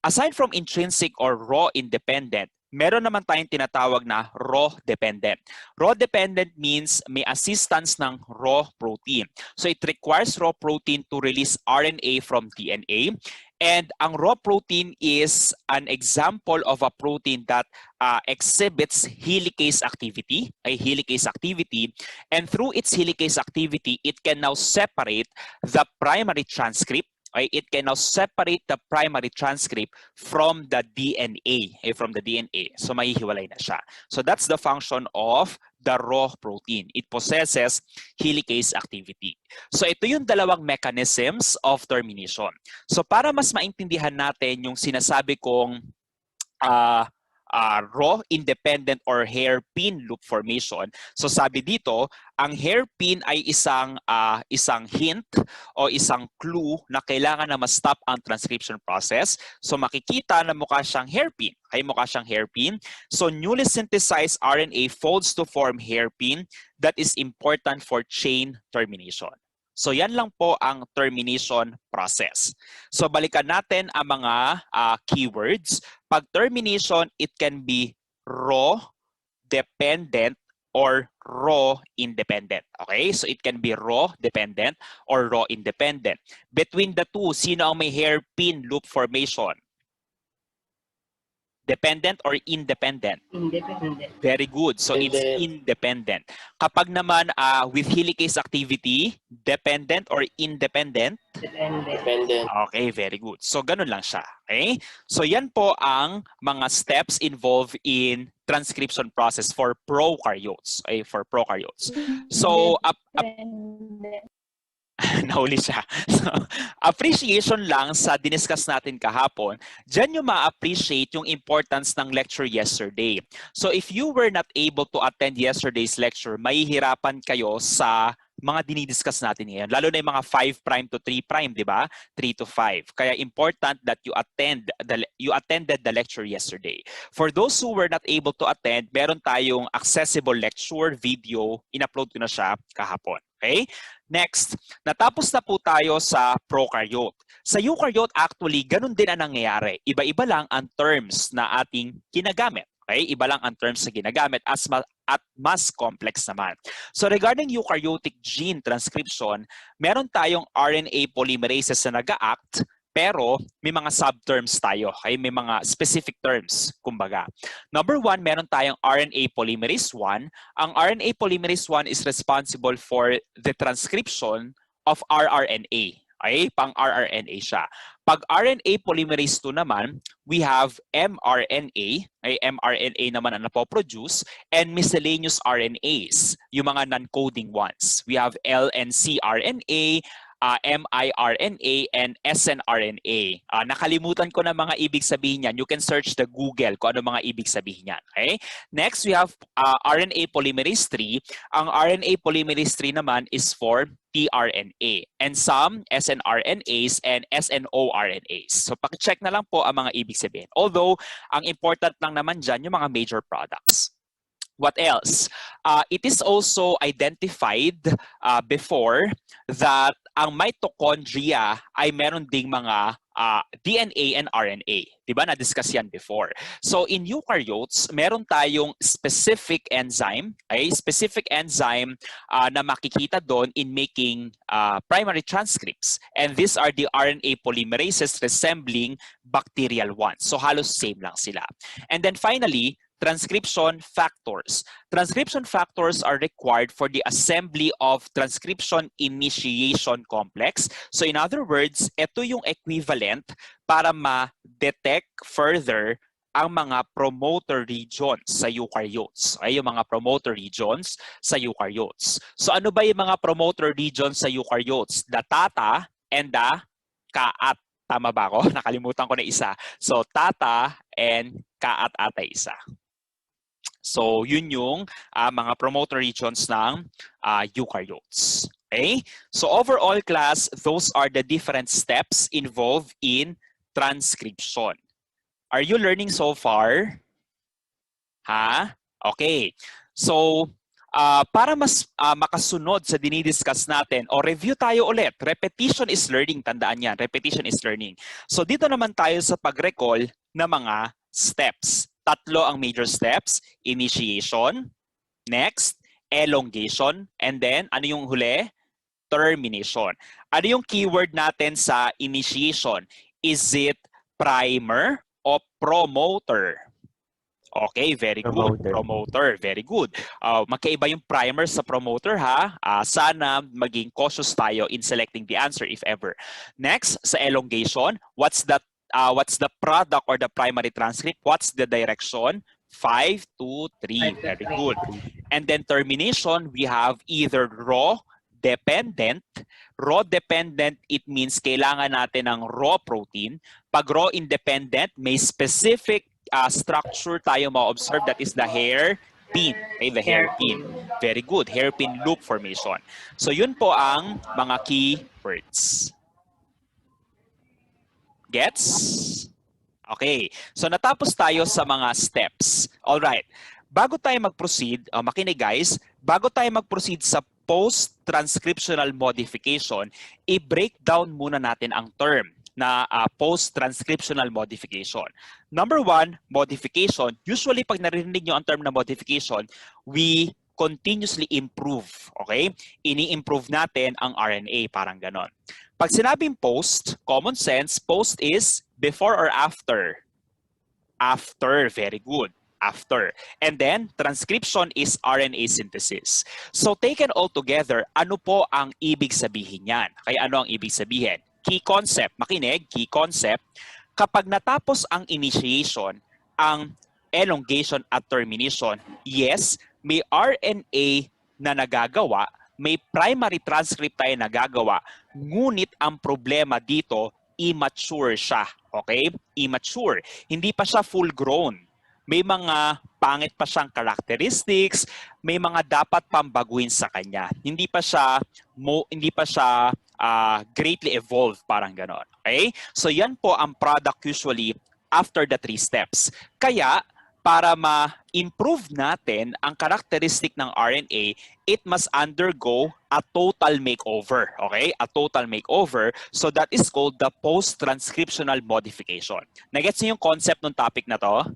Aside from intrinsic or raw independent, meron naman tayong tinatawag na raw dependent. Raw dependent means may assistance ng raw protein. So it requires raw protein to release RNA from DNA. And ang raw protein is an example of a protein that exhibits helicase activity, and through its helicase activity, it can now separate the primary transcript. It can now separate the primary transcript from the DNA, So mahihiwalay na siya. So that's the function of the raw protein. It possesses helicase activity. So ito yung dalawang mechanisms of termination. So para mas maintindihan natin yung sinasabi kong raw independent or hairpin loop formation. So sabi dito, ang hairpin ay isang hint o isang clue na kailangan na ma-stop ang transcription process. So makikita na mukha siyang hairpin. So newly synthesized RNA folds to form hairpin that is important for chain termination. So yan lang po ang termination process. So balikan natin ang mga keywords. Pag termination, it can be raw dependent or raw independent. Okay? So it can be raw dependent or raw independent. Between the two, sino ang may hairpin loop formation? Dependent or independent? Independent. Very good. So it's independent. Kapag naman with helicase activity, dependent or independent? Dependent. Okay, very good. So ganun lang siya. Okay? So yan po ang mga steps involved in transcription process for prokaryotes. Okay, for prokaryotes. So nahuli siya. So, appreciation lang sa diniscuss natin kahapon. Diyan nyo ma-appreciate yung importance ng lecture yesterday. So if you were not able to attend yesterday's lecture, mahihirapan kayo sa mga dinidiscuss natin ngayon. Lalo na yung mga 5' to 3', di ba? 3 to 5. Kaya important that you attended the lecture yesterday. For those who were not able to attend, meron tayong accessible lecture video. In-upload ko na siya kahapon. Okay? Next, natapos na po tayo sa prokaryote. Sa eukaryote, actually, ganun din ang nangyayari. Iba-iba lang ang terms na ating ginagamit. Okay? Iba lang ang terms na ginagamit at mas complex naman. So regarding eukaryotic gene transcription, meron tayong RNA polymerases na nag-act, pero may mga subterms tayo. Okay? May mga specific terms, kumbaga. Number 1, meron tayong RNA polymerase 1. Ang RNA polymerase 1 is responsible for the transcription of rRNA. Okay? Pang-rRNA siya. Pag RNA polymerase 2 naman, we have mRNA. Okay? mRNA naman ang napoproduce, and miscellaneous RNAs, yung mga non-coding ones. We have LNCRNA, miRNA, and snRNA. Nakalimutan ko na mga ibig sabihin yan. You can search the Google kung ano mga ibig sabihin yan. Okay? Next, we have RNA polymerase 3. Ang RNA polymerase 3 naman is for tRNA, and some snRNAs and snORNAs. So pakicheck na lang po ang mga ibig sabihin. Although, ang important lang naman dyan yung mga major products. What else? It is also identified before that ang mitochondria ay meron ding mga DNA and RNA. Diba? Na-discuss yan before. So in eukaryotes, meron tayong specific enzyme, specific enzyme na makikita doon in making primary transcripts. And these are the RNA polymerases resembling bacterial ones. So halos same lang sila. And then finally, transcription factors. Transcription factors are required for the assembly of transcription initiation complex. So in other words, ito yung equivalent para ma-detect further ang mga promoter regions sa eukaryotes. Ay, yung mga promoter regions sa eukaryotes. So ano ba yung mga promoter regions sa eukaryotes? The tata and the kaat. Tama ba ako? Nakalimutan ko na isa. So tata and kaat ata isa. So, yun yung mga promoter regions ng eukaryotes. Okay? So, overall class, those are the different steps involved in transcription. Are you learning so far? Ha? Okay. So, para mas makasunod sa dinidiscuss natin, o review tayo ulit. Repetition is learning. Tandaan yan. Repetition is learning. So, dito naman tayo sa pag-recall ng mga steps. Tatlo ang major steps. Initiation, next, elongation, and then, ano yung huli? Termination. Ano yung keyword natin sa initiation? Is it primer o promoter? Okay, very good. Promoter, very good. Magkaiba yung primer sa promoter ha. Sana maging cautious tayo in selecting the answer if ever. Next, sa elongation, what's the product or the primary transcript? What's the direction? 5 to 3. Very good. And then termination, we have either raw dependent. Raw dependent, it means kailangan natin ng raw protein. Pag raw independent, may specific structure tayo ma-observe, that is the hairpin. Okay, the hairpin. Very good. Hairpin loop formation. So yun po ang mga key words. Gets? Okay. So natapos tayo sa mga steps. Alright. Bago tayo mag-proceed, makinig guys, bago tayo mag-proceed sa post-transcriptional modification, i-break down muna natin ang term na post-transcriptional modification. Number 1, modification. Usually, pag narinig nyo ang term na modification, we continuously improve. Okay? Ini-improve natin ang RNA, parang ganon. Pag sinabing post, common sense, post is before or after? After, very good. After. And then, transcription is RNA synthesis. So, taken all together, ano po ang ibig sabihin yan? Kaya ano ang ibig sabihin? Key concept, makinig, key concept, kapag natapos ang initiation, ang elongation at termination, yes, may RNA na nagagawa, may primary transcript tayo nagagawa, ngunit ang problema dito, immature siya. Okay? Immature. Hindi pa siya full grown. may mga pangit pa siyang characteristics, may mga dapat pang baguhin sa kanya. Hindi pa siya greatly evolved, parang ganon. Okay? So yan po ang product usually after the 3 steps. Kaya para ma-improve natin ang characteristic ng RNA, it must undergo a total makeover. Okay? A total makeover. So that is called the post-transcriptional modification. Nagets niyo yung concept ng topic na to?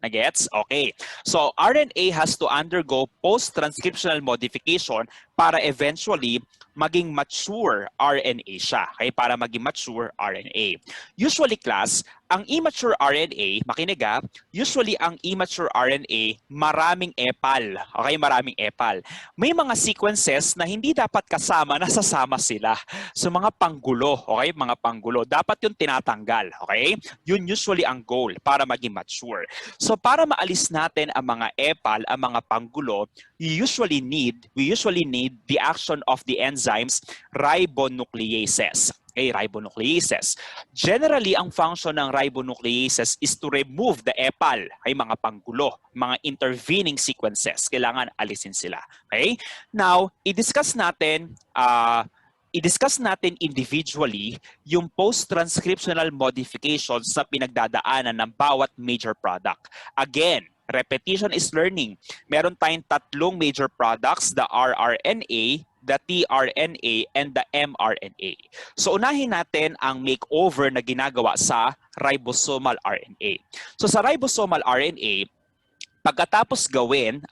Nagets? Okay. So RNA has to undergo post-transcriptional modification para eventually maging mature RNA siya. Okay? Para maging mature RNA. Usually, class, ang immature RNA, makinig ha, usually ang immature RNA, maraming epal. Okay? Maraming epal. May mga sequences na hindi dapat kasama, nasasama sila. So mga panggulo, okay? Mga panggulo. Dapat yung tinatanggal. Okay? Yun usually ang goal para maging mature. So para maalis natin ang mga epal, ang mga panggulo, we usually need the action of the enzymes ribonucleases. Okay, ribonucleases. Generally, ang function ng ribonucleases is to remove the epal, ay mga panggulo, mga intervening sequences. Kailangan alisin sila. Okay? Now, i-discuss natin individually yung post-transcriptional modifications na pinagdadaanan ng bawat major product. Again, repetition is learning. Meron tayong 3 major products, the rRNA, the tRNA, and the mRNA. So unahin natin ang makeover na ginagawa sa ribosomal RNA. So sa ribosomal RNA, pagkatapos gawin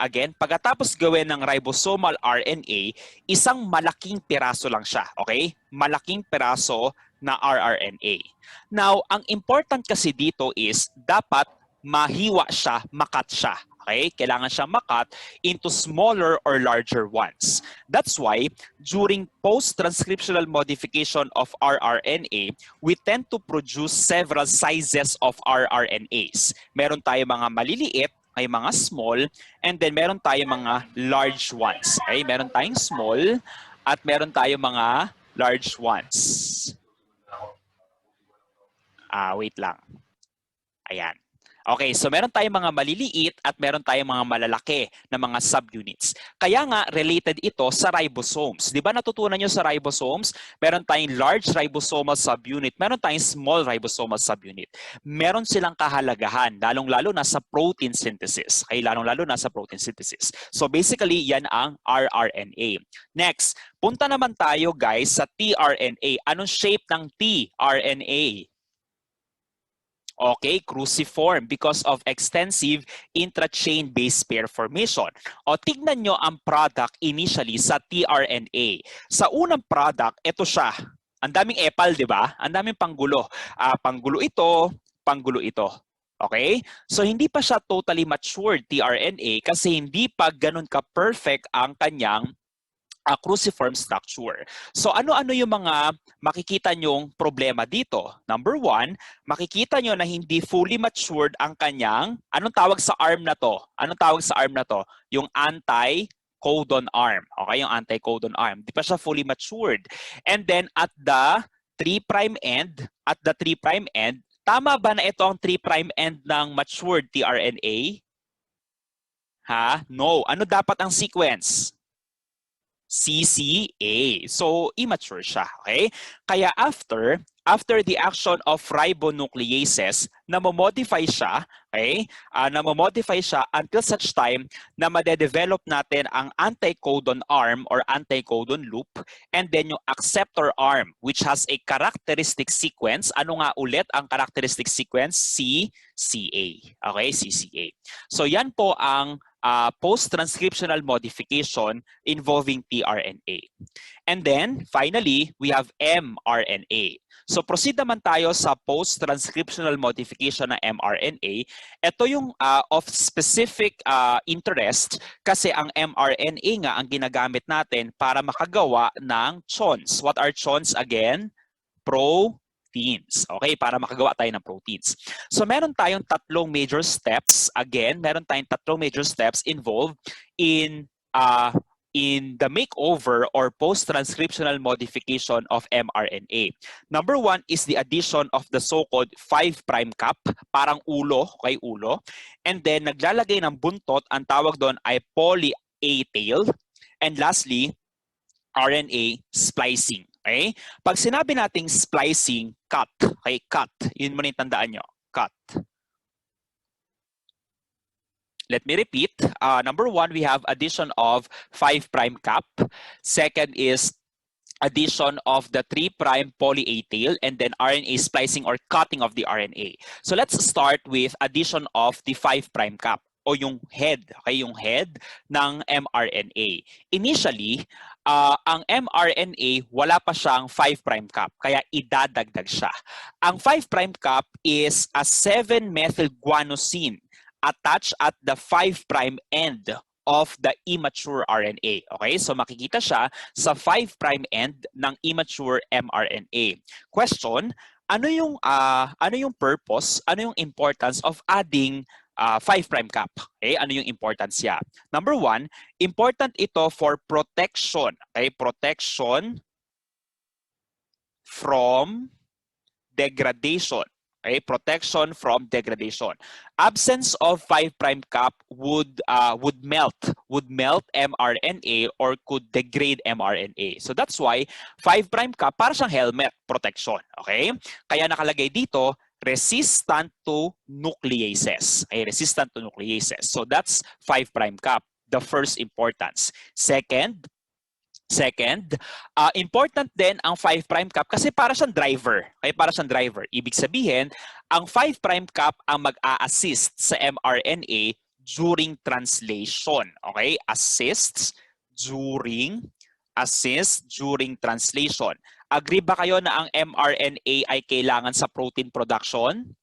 ng ribosomal RNA, isang malaking piraso lang siya, okay? Malaking piraso na rRNA. Now, ang important kasi dito is dapat mahiwa siya, makat siya. Okay? Kailangan siya makat into smaller or larger ones. That's why, during post-transcriptional modification of rRNA, we tend to produce several sizes of rRNAs. Meron tayo mga maliliit, ay mga small, and then meron tayong mga large ones. Okay? Meron tayong small at meron tayong mga large ones. Wait lang. Ayan. Okay, so meron tayong mga maliliit at meron tayong mga malalaki na mga subunits. Kaya nga, related ito sa ribosomes. Di ba natutunan nyo sa ribosomes? Meron tayong large ribosomal subunit, meron tayong small ribosomal subunit. Meron silang kahalagahan, lalong-lalo na sa protein synthesis. Okay, lalong-lalo na sa protein synthesis. So basically, yan ang rRNA. Next, punta naman tayo guys sa tRNA. Anong shape ng tRNA? Okay, cruciform because of extensive intrachain base pair formation. O tignan nyo ang product initially sa tRNA. Sa unang product, ito siya. Ang daming epal, di ba? Ang daming panggulo. Panggulo ito. Okay? So hindi pa siya totally matured tRNA kasi hindi pa ganun ka-perfect ang kanyang cruciform structure. So ano-ano yung mga makikita nyong problema dito? Number 1, makikita nyo na hindi fully matured ang kanyang, anong tawag sa arm na to? Anong tawag sa arm na to? Yung anti-codon arm. Okay, yung anti-codon arm. Di pa siya fully matured. And then at the 3' end, tama ba na ito ang 3' end ng matured tRNA? Ha? No. Ano dapat ang sequence? CCA. So, immature siya. Okay? Kaya after the action of ribonucleases, namomodify siya, okay? Namomodify siya until such time na madedevelop natin ang anti-codon arm or anti-codon loop and then yung acceptor arm which has a characteristic sequence. Ano nga ulit ang characteristic sequence? CCA. Okay? CCA. So, yan po ang post-transcriptional modification involving tRNA. And then, finally, we have mRNA. So, proceed naman tayo sa post-transcriptional modification ng mRNA. Ito yung of specific interest kasi ang mRNA nga ang ginagamit natin para makagawa ng CHONs. What are CHONs again? Proteins. Okay, para makagawa tayo ng proteins. So meron tayong 3 major steps. Again, meron tayong 3 major steps involved in in the makeover or post-transcriptional modification of mRNA. Number one is the addition of the so-called 5' cap, parang ulo, okay, ulo. And then naglalagay ng buntot, ang tawag doon ay poly-A tail. And lastly, RNA splicing. Okay? Pag sinabi nating splicing, cut. Okay, cut. Yun muna yung tandaan nyo. Cut. Let me repeat. Number one, we have addition of 5' cap. Second is addition of the 3' poly-A tail, and then RNA splicing or cutting of the RNA. So let's start with addition of the 5' cap o yung head, okay, yung head ng mRNA. Initially, ang mRNA wala pa siyang 5' cap, kaya idadagdag siya. Ang 5' cap is a 7-methyl guanosine attached at the 5' end of the immature RNA. Okay? So makikita siya sa 5' end ng immature mRNA. Question, ano yung purpose, ano yung importance of adding 5' cap? Okay? Ano yung importance niya? Number one, important ito for protection. Okay? Protection from degradation. Okay? Protection from degradation. Absence of 5' cap would melt mRNA or could degrade mRNA. So that's why 5' cap para siyang helmet protection. Okay? Kaya nakalagay dito resistant to nucleases. Okay? Resistant to nucleases. So that's 5' cap, the first importance. Second, important din ang 5' cap kasi para siyang driver. Okay? Para siyang driver. Ibig sabihin, ang 5' cap ang mag-a-assist sa mRNA during translation. Okay? Assist during translation. Agree ba kayo na ang mRNA ay kailangan sa protein production?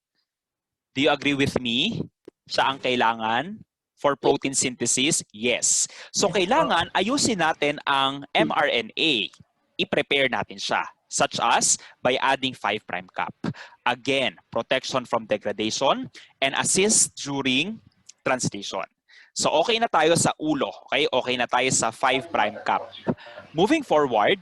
Do you agree with me? Siya ang kailangan for protein synthesis? Yes. So kailangan ayusin natin ang mRNA. I-prepare natin siya, such as by adding 5' cap. Again, protection from degradation and assist during translation. So okay na tayo sa ulo. Okay? Okay na tayo sa 5' cap. Moving forward,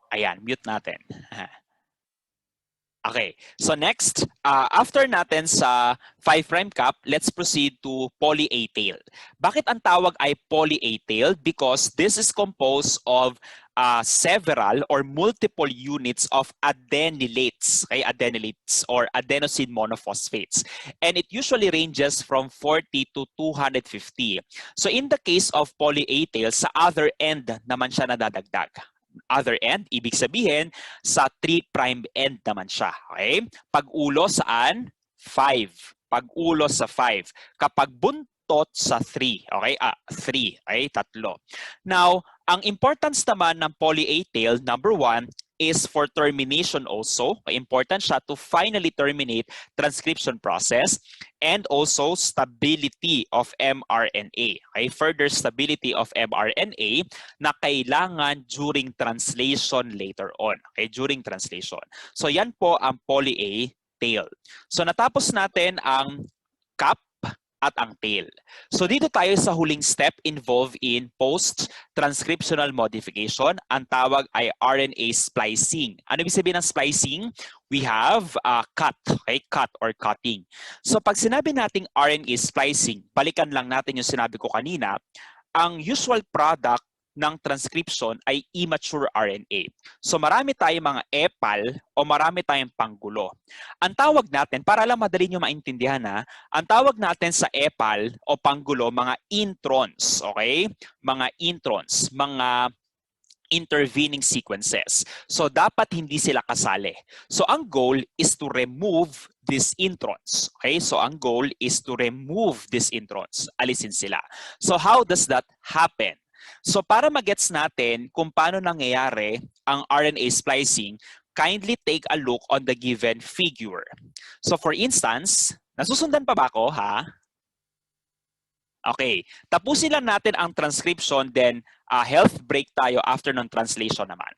ayan, mute natin. Okay, so next, after natin sa 5' cap, let's proceed to poly-A tail. Bakit ang tawag ay poly-A tail? Because this is composed of several or multiple units of adenylates, okay? Adenylates or adenosine monophosphates. And it usually ranges from 40 to 250. So in the case of poly-A tail, sa other end naman siya nadadagdag. Other end, ibig sabihin, sa 3' end naman siya. Okay? Pag-ulo saan? 5. Pag-ulo sa 5. Kapag buntot sa 3. Okay? 3. Okay? 3. Now, ang importance naman ng poly-A tail, number one, is for termination also. Important siya to finally terminate transcription process and also stability of mRNA. Okay? Further stability of mRNA na kailangan during translation later on. Okay? During translation. So yan po ang poly-A tail. So natapos natin ang cap at ang tail. So dito tayo sa huling step involved in post-transcriptional modification. Ang tawag ay RNA splicing. Ano ibig sabihin ng splicing? We have cut, okay? Cut or cutting. So pag sinabi nating RNA splicing, balikan lang natin yung sinabi ko kanina, ang usual product ng transcription ay immature RNA. So marami tayong mga epal o marami tayong panggulo. Ang tawag natin, para lang madali nyo maintindihan ang tawag natin sa epal o panggulo, mga introns, okay? Mga introns, mga intervening sequences. So dapat hindi sila kasali. So ang goal is to remove these introns. Okay? So ang goal is to remove these introns. Alisin sila. So how does that happen? So para magets natin kung paano nangyayari ang RNA splicing, kindly take a look on the given figure. So for instance, nasusundan pa ba ako, ha? Okay, tapusin lang natin ang transcription, then health break tayo after ng translation naman.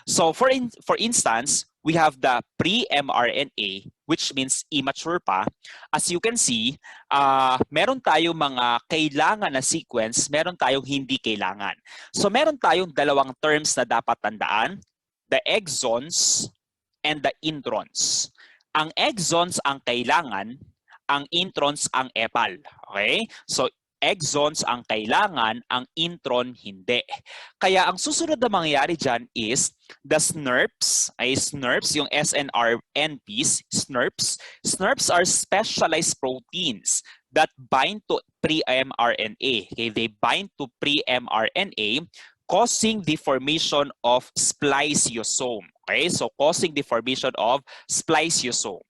So for instance, we have the pre-mRNA which means immature pa, as you can see, meron tayong mga kailangan na sequence, meron tayong hindi kailangan. So meron tayong dalawang terms na dapat tandaan, the exons and the introns. Ang exons ang kailangan, ang introns ang epal. Okay? So exons ang kailangan, ang intron hindi. Kaya ang susunod na mangyayari dyan is the SNRPs, yung SNRNPs, SNRPs are specialized proteins that bind to pre-mRNA. Okay? They bind to pre-mRNA causing the formation of spliceosome. Okay? So causing the formation of spliceosome.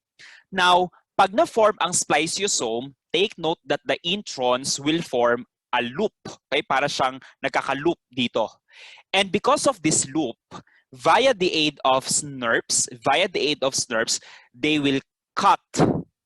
Now, pag na-form ang spliceosome, take note that the introns will form a loop. Okay? Para siyang nagkaka-loop dito. And because of this loop, via the aid of SNRPs, they will cut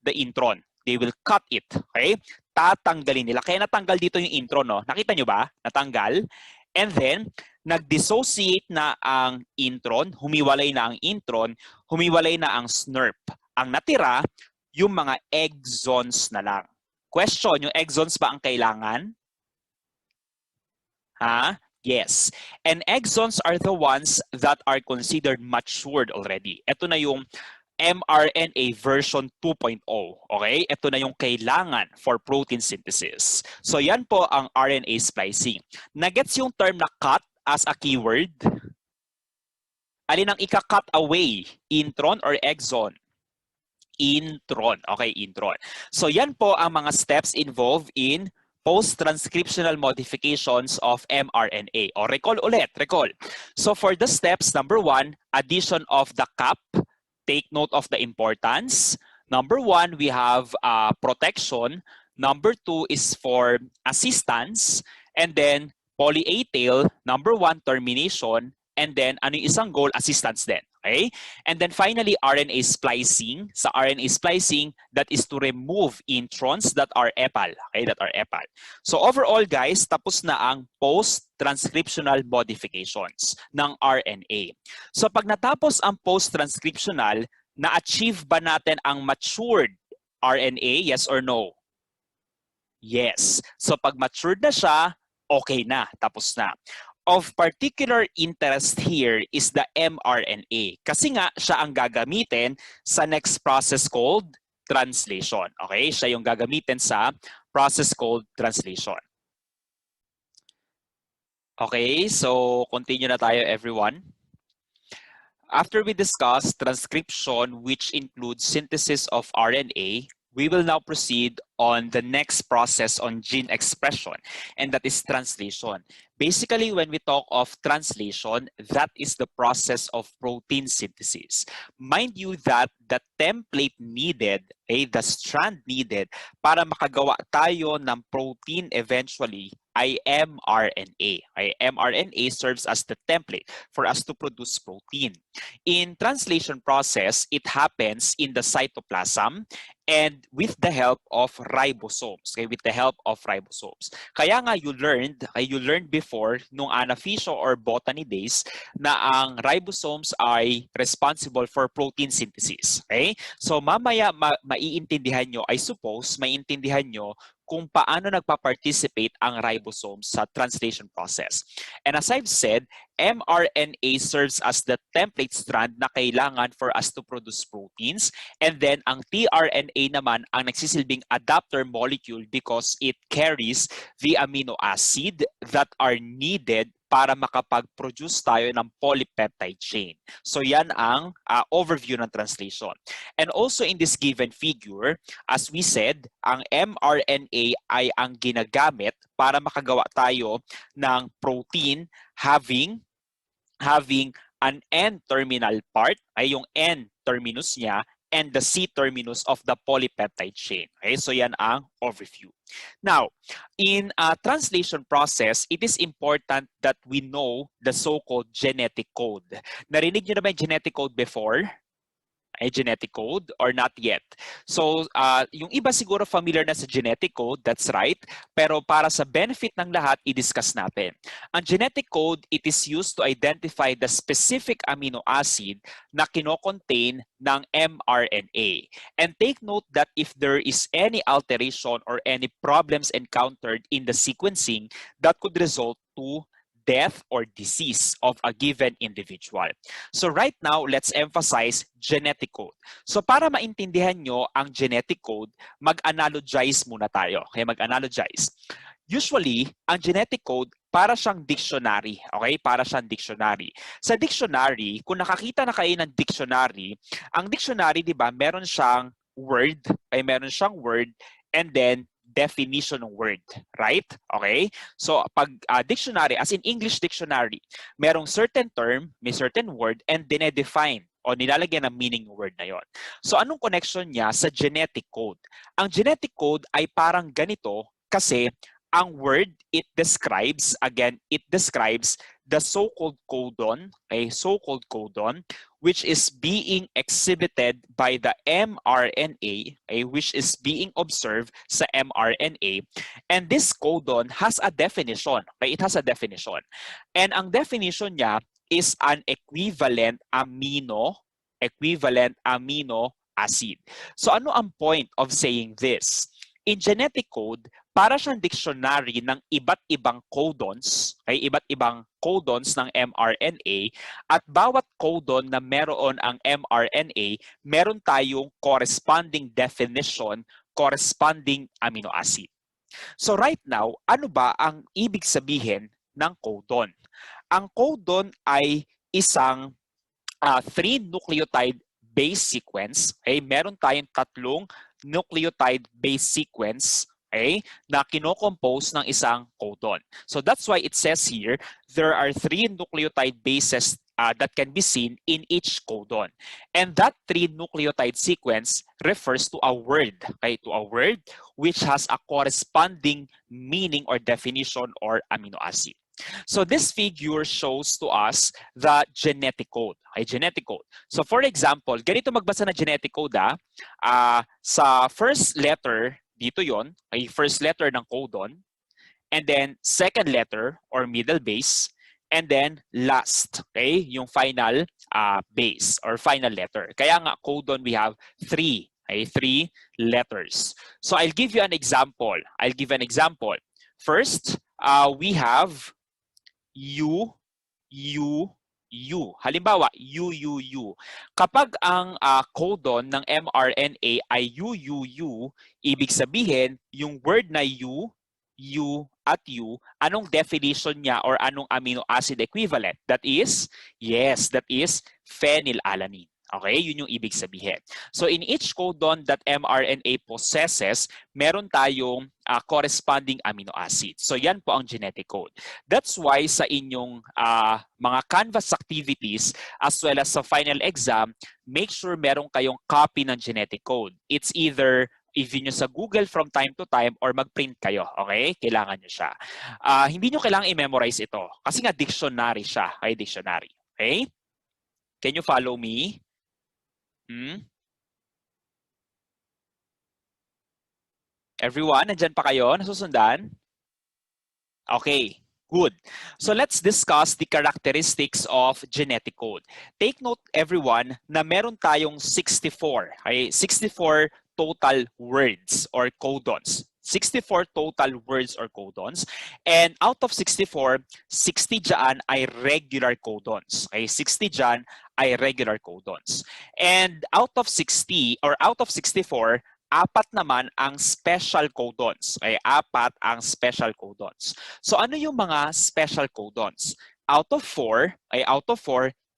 the intron. They will cut it. Okay? Tatanggalin nila. Kaya natanggal dito yung intron. No? Nakita nyo ba? Natanggal. And then, nag-dissociate na ang intron, humiwalay na ang intron, humiwalay na ang SNRP. Ang natira, yung mga exons na lang. Question, yung exons ba ang kailangan? Ha? Yes. And exons are the ones that are considered matured already. Ito na yung mRNA version 2.0. Okay? Ito na yung kailangan for protein synthesis. So yan po ang RNA splicing. Nagets yung term na cut as a keyword? Alin ang ika-cut away? Intron or exon? Intron. Okay, intron. So yan po ang mga steps involved in post-transcriptional modifications of mRNA. O recall ulit, recall. So for the steps, number 1, addition of the cap. Take note of the importance. Number 1, we have protection. Number 2 is for assistance. And then poly-A tail, number 1, termination. And then ano yung isang goal? Assistance din. Okay? And then finally, RNA splicing. Sa RNA splicing, that is to remove introns that are epal. Okay? That are epal. So overall, guys, tapos na ang post-transcriptional modifications ng RNA. So pag natapos ang post-transcriptional, na-achieve ba natin ang matured RNA? Yes or no? Yes. So pag matured na siya, okay na. Tapos na. Of particular interest here is the mRNA. Kasi nga, siya ang gagamitin sa next process called translation. Okay? Siya yung gagamitin sa process called translation. Okay, so continue na tayo, everyone. After we discuss transcription, which includes synthesis of RNA, we will now proceed on the next process on gene expression, and that is translation. Basically, when we talk of translation, that is the process of protein synthesis. Mind you that the template needed, the strand needed para makagawa tayo ng protein eventually ay mRNA. mRNA serves as the template for us to produce protein. In translation process, it happens in the cytoplasm and with the help of ribosomes. Okay, with the help of ribosomes. Kaya nga you learned before nung anaphysio or botany days na ang ribosomes ay responsible for protein synthesis. Okay? So mamaya maiintindihan nyo, I suppose, maiintindihan nyo kung paano nagpa-participate ang ribosome sa translation process. And as I've said, mRNA serves as the template strand na kailangan for us to produce proteins. And then ang tRNA naman ang nagsisilbing adapter molecule because it carries the amino acid that are needed para makapag-produce tayo ng polypeptide chain. So yan ang overview ng translation. And also in this given figure, as we said, ang mRNA ay ang ginagamit para makagawa tayo ng protein having an N-terminal part, ay yung N-terminus niya, and the C-terminus of the polypeptide chain. Okay, so yan ang overview. Now, in a translation process, it is important that we know the so-called genetic code. Narinig nyo na ba yung genetic code before? Ay genetic code or not yet? So, yung iba siguro familiar na sa genetic code, that's right. Pero para sa benefit ng lahat, i-discuss natin. Ang genetic code, it is used to identify the specific amino acid na kino-contain ng mRNA. And take note that if there is any alteration or any problems encountered in the sequencing, that could result to death or disease of a given individual. So right now, let's emphasize genetic code. So para maintindihan nyo ang genetic code, mag-analogize muna tayo. Okay, mag-analogize. Usually, ang genetic code, para siyang dictionary. Okay? Para siyang dictionary. Sa dictionary, kung nakakita na kayo ng dictionary, ang dictionary, di ba, meron siyang word, ay meron siyang word, and then definition ng word, right? Okay? So, pag dictionary, as in English dictionary, merong certain term, may certain word, and dinedefine o nilalagyan ng meaning ng word na yon. So, anong connection niya sa genetic code? Ang genetic code ay parang ganito kasi ang word, it describes, again, it describes the so-called codon, okay, so-called codon, which is being exhibited by the mRNA, okay, which is being observed sa mRNA. And this codon has a definition, okay, it has a definition. And ang definition niya is an equivalent amino acid. So ano ang point of saying this? In genetic code, para siyang dictionary ng iba't ibang codons, okay, iba't ibang codons ng mRNA, at bawat codon na meron ang mRNA, meron tayong corresponding definition, corresponding amino acid. So right now, ano ba ang ibig sabihin ng codon? Ang codon ay isang 3-nucleotide base sequence. Okay? Meron tayong 3 nucleotide base sequence, okay, na kinocompose ng isang codon. So that's why it says here, there are 3 nucleotide bases that can be seen in each codon. And that 3-nucleotide sequence refers to a word, okay, to a word which has a corresponding meaning or definition or amino acid. So this figure shows to us the genetic code. Okay, genetic code. So for example, ganito magbasa ng genetic code. Sa first letter, dito yon, ay first letter ng codon, and then second letter or middle base, and then last, okay, yung final base or final letter. Kaya nga codon we have 3, okay, 3 letters. So I'll give you an example. I'll give an example. First, we have U. Halimbawa, U. Kapag ang codon ng mRNA ay U, ibig sabihin, yung word na U, anong definition niya or anong amino acid equivalent? That is, yes, that is phenylalanine. Okay, yun yung ibig sabihin. So in each codon that mRNA possesses, meron tayong corresponding amino acid. So yan po ang genetic code. That's why sa inyong mga Canvas activities as well as sa final exam, make sure meron kayong copy ng genetic code. It's either i-view nyo sa Google from time to time or mag-print kayo. Okay? Kailangan nyo siya. Hindi nyo kailangan i-memorize ito kasi nga dictionary siya. Okay? Dictionary. Okay? Can you follow me? Everyone, nandyan pa kayo? Nasusundan? Okay, good. So let's discuss the characteristics of genetic code. Take note, everyone, na meron tayong 64. Okay? 64 total words or codons. 64 total words or codons. And out of 64, 60 dyan ay regular codons. Okay? 60 dyan ay regular codons. And out of 60 or out of 64, 4 naman ang special codons. Okay? 4 ang special codons. So ano yung mga special codons? Out of 4,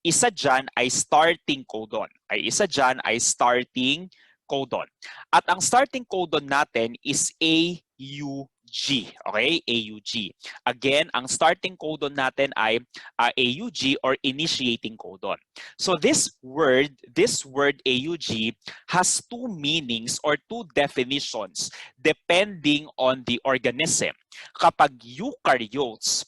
isa dyan ay starting codon. Ay isa dyan ay starting codon. At ang starting codon natin is AUG. Okay? AUG. Again, ang starting codon natin ay AUG or initiating codon. So this word AUG has 2 meanings or 2 definitions depending on the organism. Kapag eukaryotes,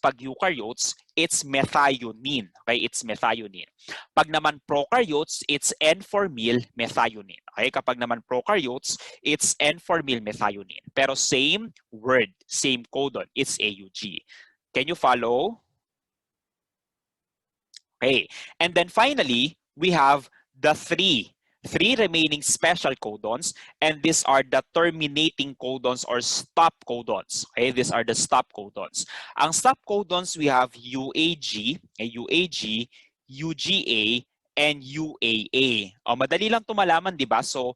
it's methionine. Okay, it's methionine. Pag naman prokaryotes, it's N-formyl methionine. Okay, kapag naman prokaryotes, it's N-formyl methionine. Pero same word, same codon, it's AUG. Can you follow? Okay, and then finally, we have the three remaining special codons, and these are the terminating codons or stop codons. Okay, these are the stop codons. Ang stop codons, we have UAG, UGA, and UAA. O, madali lang ito malaman, di ba? So,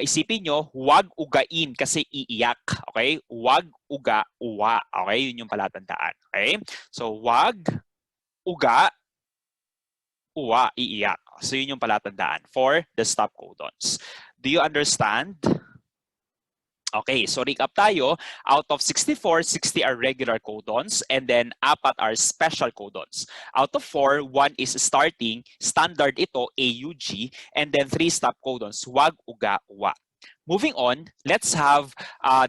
isipin nyo, huwag ugain kasi iiyak. Okay? Huwag uga, uwa. Okay? Yun yung palatandaan. Okay? So, huwag uga, uwa, iiyak. So yun yung palatandaan for the stop codons. Do you understand? Okay, so recap tayo. Out of 64, 60 are regular codons and then 4 are special codons. Out of 4, 1 is starting, standard ito, AUG, and then 3 stop codons, wag, uga, uwa. Moving on, let's have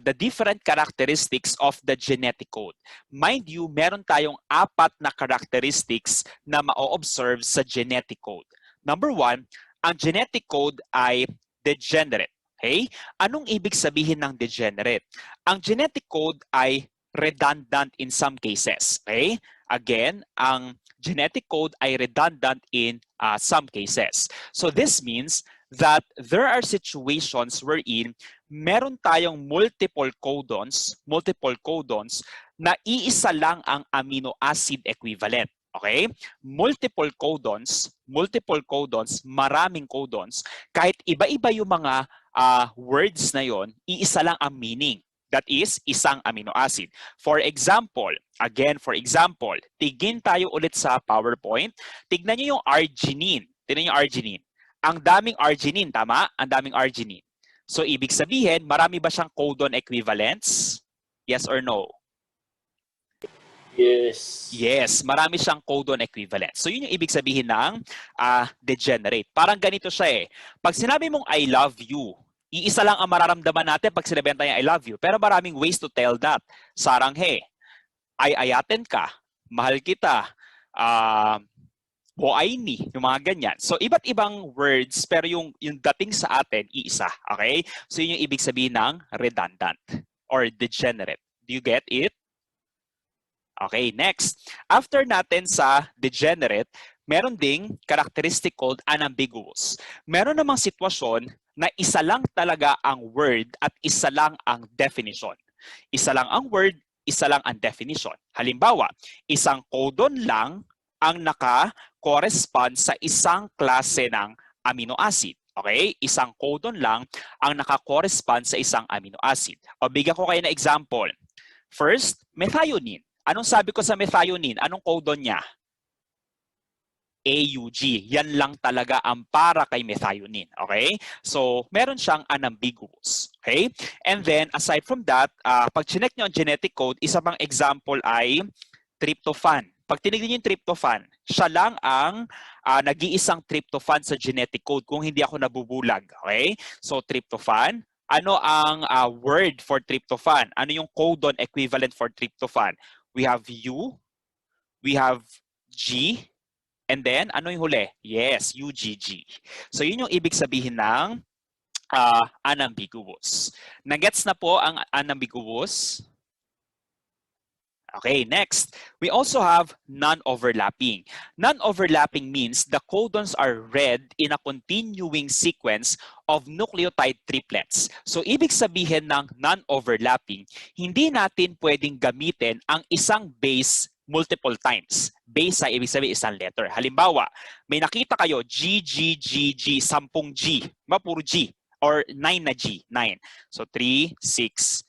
the different characteristics of the genetic code. Mind you, meron tayong 4 na characteristics na ma-observe sa genetic code. Number 1, ang genetic code ay degenerate. Okay? Anong ibig sabihin ng degenerate? Ang genetic code ay redundant in some cases. Okay? Again, ang genetic code ay redundant in some cases. So this means that there are situations wherein meron tayong multiple codons na iisa lang ang amino acid equivalent. Okay? Multiple codons, maraming codons, kahit iba-iba yung mga words na yon, iisa lang ang meaning. That is, isang amino acid. For example, tigin tayo ulit sa PowerPoint. Tignan nyo yung arginine. Ang daming arginine, tama? Ang daming arginine. So, ibig sabihin, marami ba siyang codon equivalents? Yes or no? Yes. Yes, marami siyang codon equivalent. So yun yung ibig sabihin ng degenerate. Parang ganito siya eh. Pag sinabi mong I love you, iisa lang ang mararamdaman natin pag sinabihan tayo I love you. Pero maraming ways to tell that. Saranghe, ayaten ka, mahal kita, ni, yung mga ganyan. So iba't ibang words pero yung dating sa atin, iisa. Okay? So yun yung ibig sabihin ng redundant or degenerate. Do you get it? Okay, next. After natin sa degenerate, meron ding characteristic called unambiguous. Meron namang sitwasyon na isa lang talaga ang word at isa lang ang definition. Isa lang ang word, isa lang ang definition. Halimbawa, isang codon lang ang naka-correspond sa isang klase ng amino acid. Okay? Isang codon lang ang naka-correspond sa isang amino acid. O bigyan ko kayo ng example. First, methionine. Anong sabi ko sa methionine? Anong codon niya? AUG. Yan lang talaga ang para kay methionine. Okay? So, meron siyang unambiguous. Okay? And then, aside from that, pag chinek nyo ang genetic code, isa pang example ay tryptophan. Pag tinignan nyo yung tryptophan, siya lang ang nag-iisang tryptophan sa genetic code kung hindi ako nabubulag. Okay? So, tryptophan. Ano ang word for tryptophan? Ano yung codon equivalent for tryptophan? We have U, we have G, and then, ano yung huli? Yes, UGG. So, yun yung ibig sabihin ng unambiguous. Nagets na po ang unambiguous? Okay, next. We also have non-overlapping. Non-overlapping means the codons are read in a continuing sequence of nucleotide triplets. So, ibig sabihin ng non-overlapping, hindi natin pwedeng gamitin ang isang base multiple times. Base ay ibig sabihin isang letter. Halimbawa, may nakita kayo G, G, G, G, 10 G. Puro G. Or 9 na G. 9. So, 3, 6,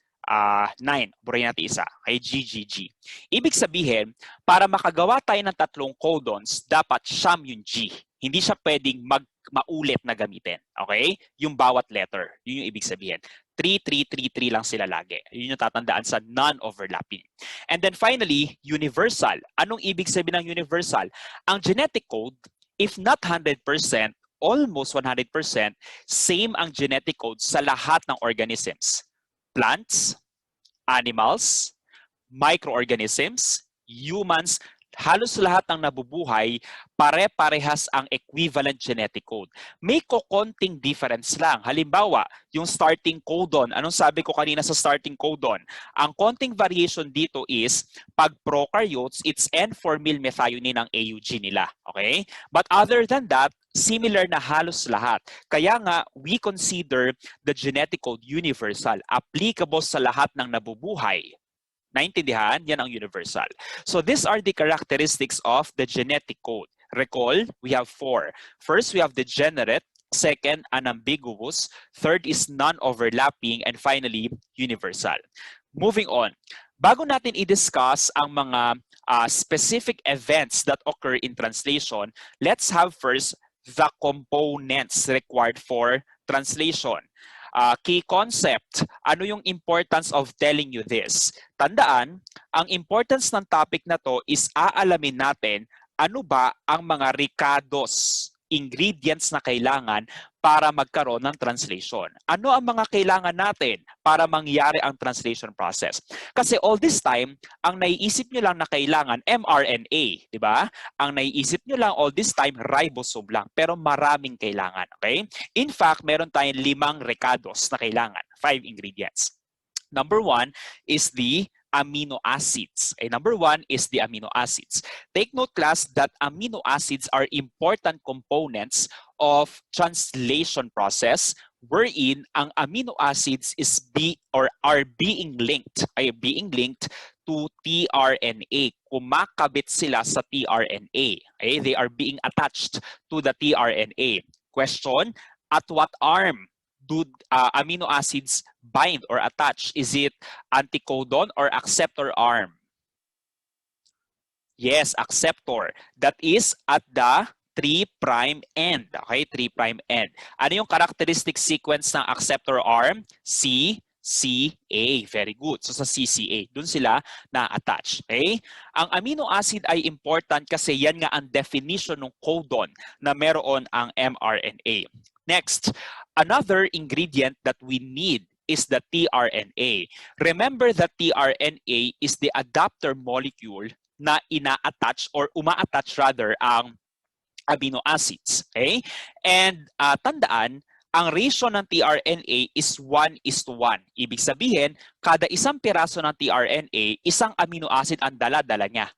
9. Burahin natin isa. Okay, GGG. Ibig sabihin, para makagawa tayo ng tatlong codons, dapat siyam yung G. Hindi siya pwedeng maulit na gamitin. Okay? Yung bawat letter. Yun yung ibig sabihin. 3, 3, 3, 3 lang sila lagi. Yun yung tatandaan sa non-overlapping. And then finally, universal. Anong ibig sabihin ng universal? Ang genetic code, if not 100%, almost 100%, same ang genetic code sa lahat ng organisms. Plants, animals, microorganisms, humans, halos lahat ng nabubuhay, pare-parehas ang equivalent genetic code. May kokonting difference lang. Halimbawa, yung starting codon. Anong sabi ko kanina sa starting codon? Ang konting variation dito is, pag prokaryotes, it's N4-methionine ang AUG nila. Okay? But other than that, similar na halos lahat. Kaya nga, we consider the genetic code universal, applicable sa lahat ng nabubuhay. Naintindihan? Yan ang universal. So these are the characteristics of the genetic code. Recall, we have 4. First, we have degenerate. Second, unambiguous. Third is non-overlapping. And finally, universal. Moving on. Bago natin i-discuss ang mga specific events that occur in translation, let's have first the components required for translation. Key concept, ano yung importance of telling you this? Tandaan, ang importance ng topic na to is aalamin natin ano ba ang mga ricados, ingredients na kailangan para magkaroon ng translation. Ano ang mga kailangan natin para mangyari ang translation process? Kasi all this time, ang naiisip nyo lang na kailangan mRNA, di ba? Ang naiisip nyo lang all this time, ribosome lang. Pero maraming kailangan, okay? In fact, meron tayong 5 ricados na kailangan, 5 ingredients. Number 1 is the amino acids. Number 1 is the amino acids. Take note, class, that amino acids are important components of translation process wherein ang amino acids are being linked to tRNA. Kumakabit sila sa tRNA. Okay? They are being attached to the tRNA. Question, at what arm do amino acids bind or attach? Is it anticodon or acceptor arm? Yes, acceptor. That is at the 3' end. Okay, 3' end. Ano yung characteristic sequence ng acceptor arm? CCA. Very good. So sa CCA, dun sila na-attach. Okay? Ang amino acid ay important kasi yan nga ang definition ng codon na meron ang mRNA. Next, another ingredient that we need is the tRNA. Remember that tRNA is the adapter molecule na ina-attach or uma-attach rather ang amino acids. Okay? And tandaan, ang ratio ng tRNA is 1:1. Ibig sabihin, kada isang piraso ng tRNA, isang amino acid ang dala-dala niya.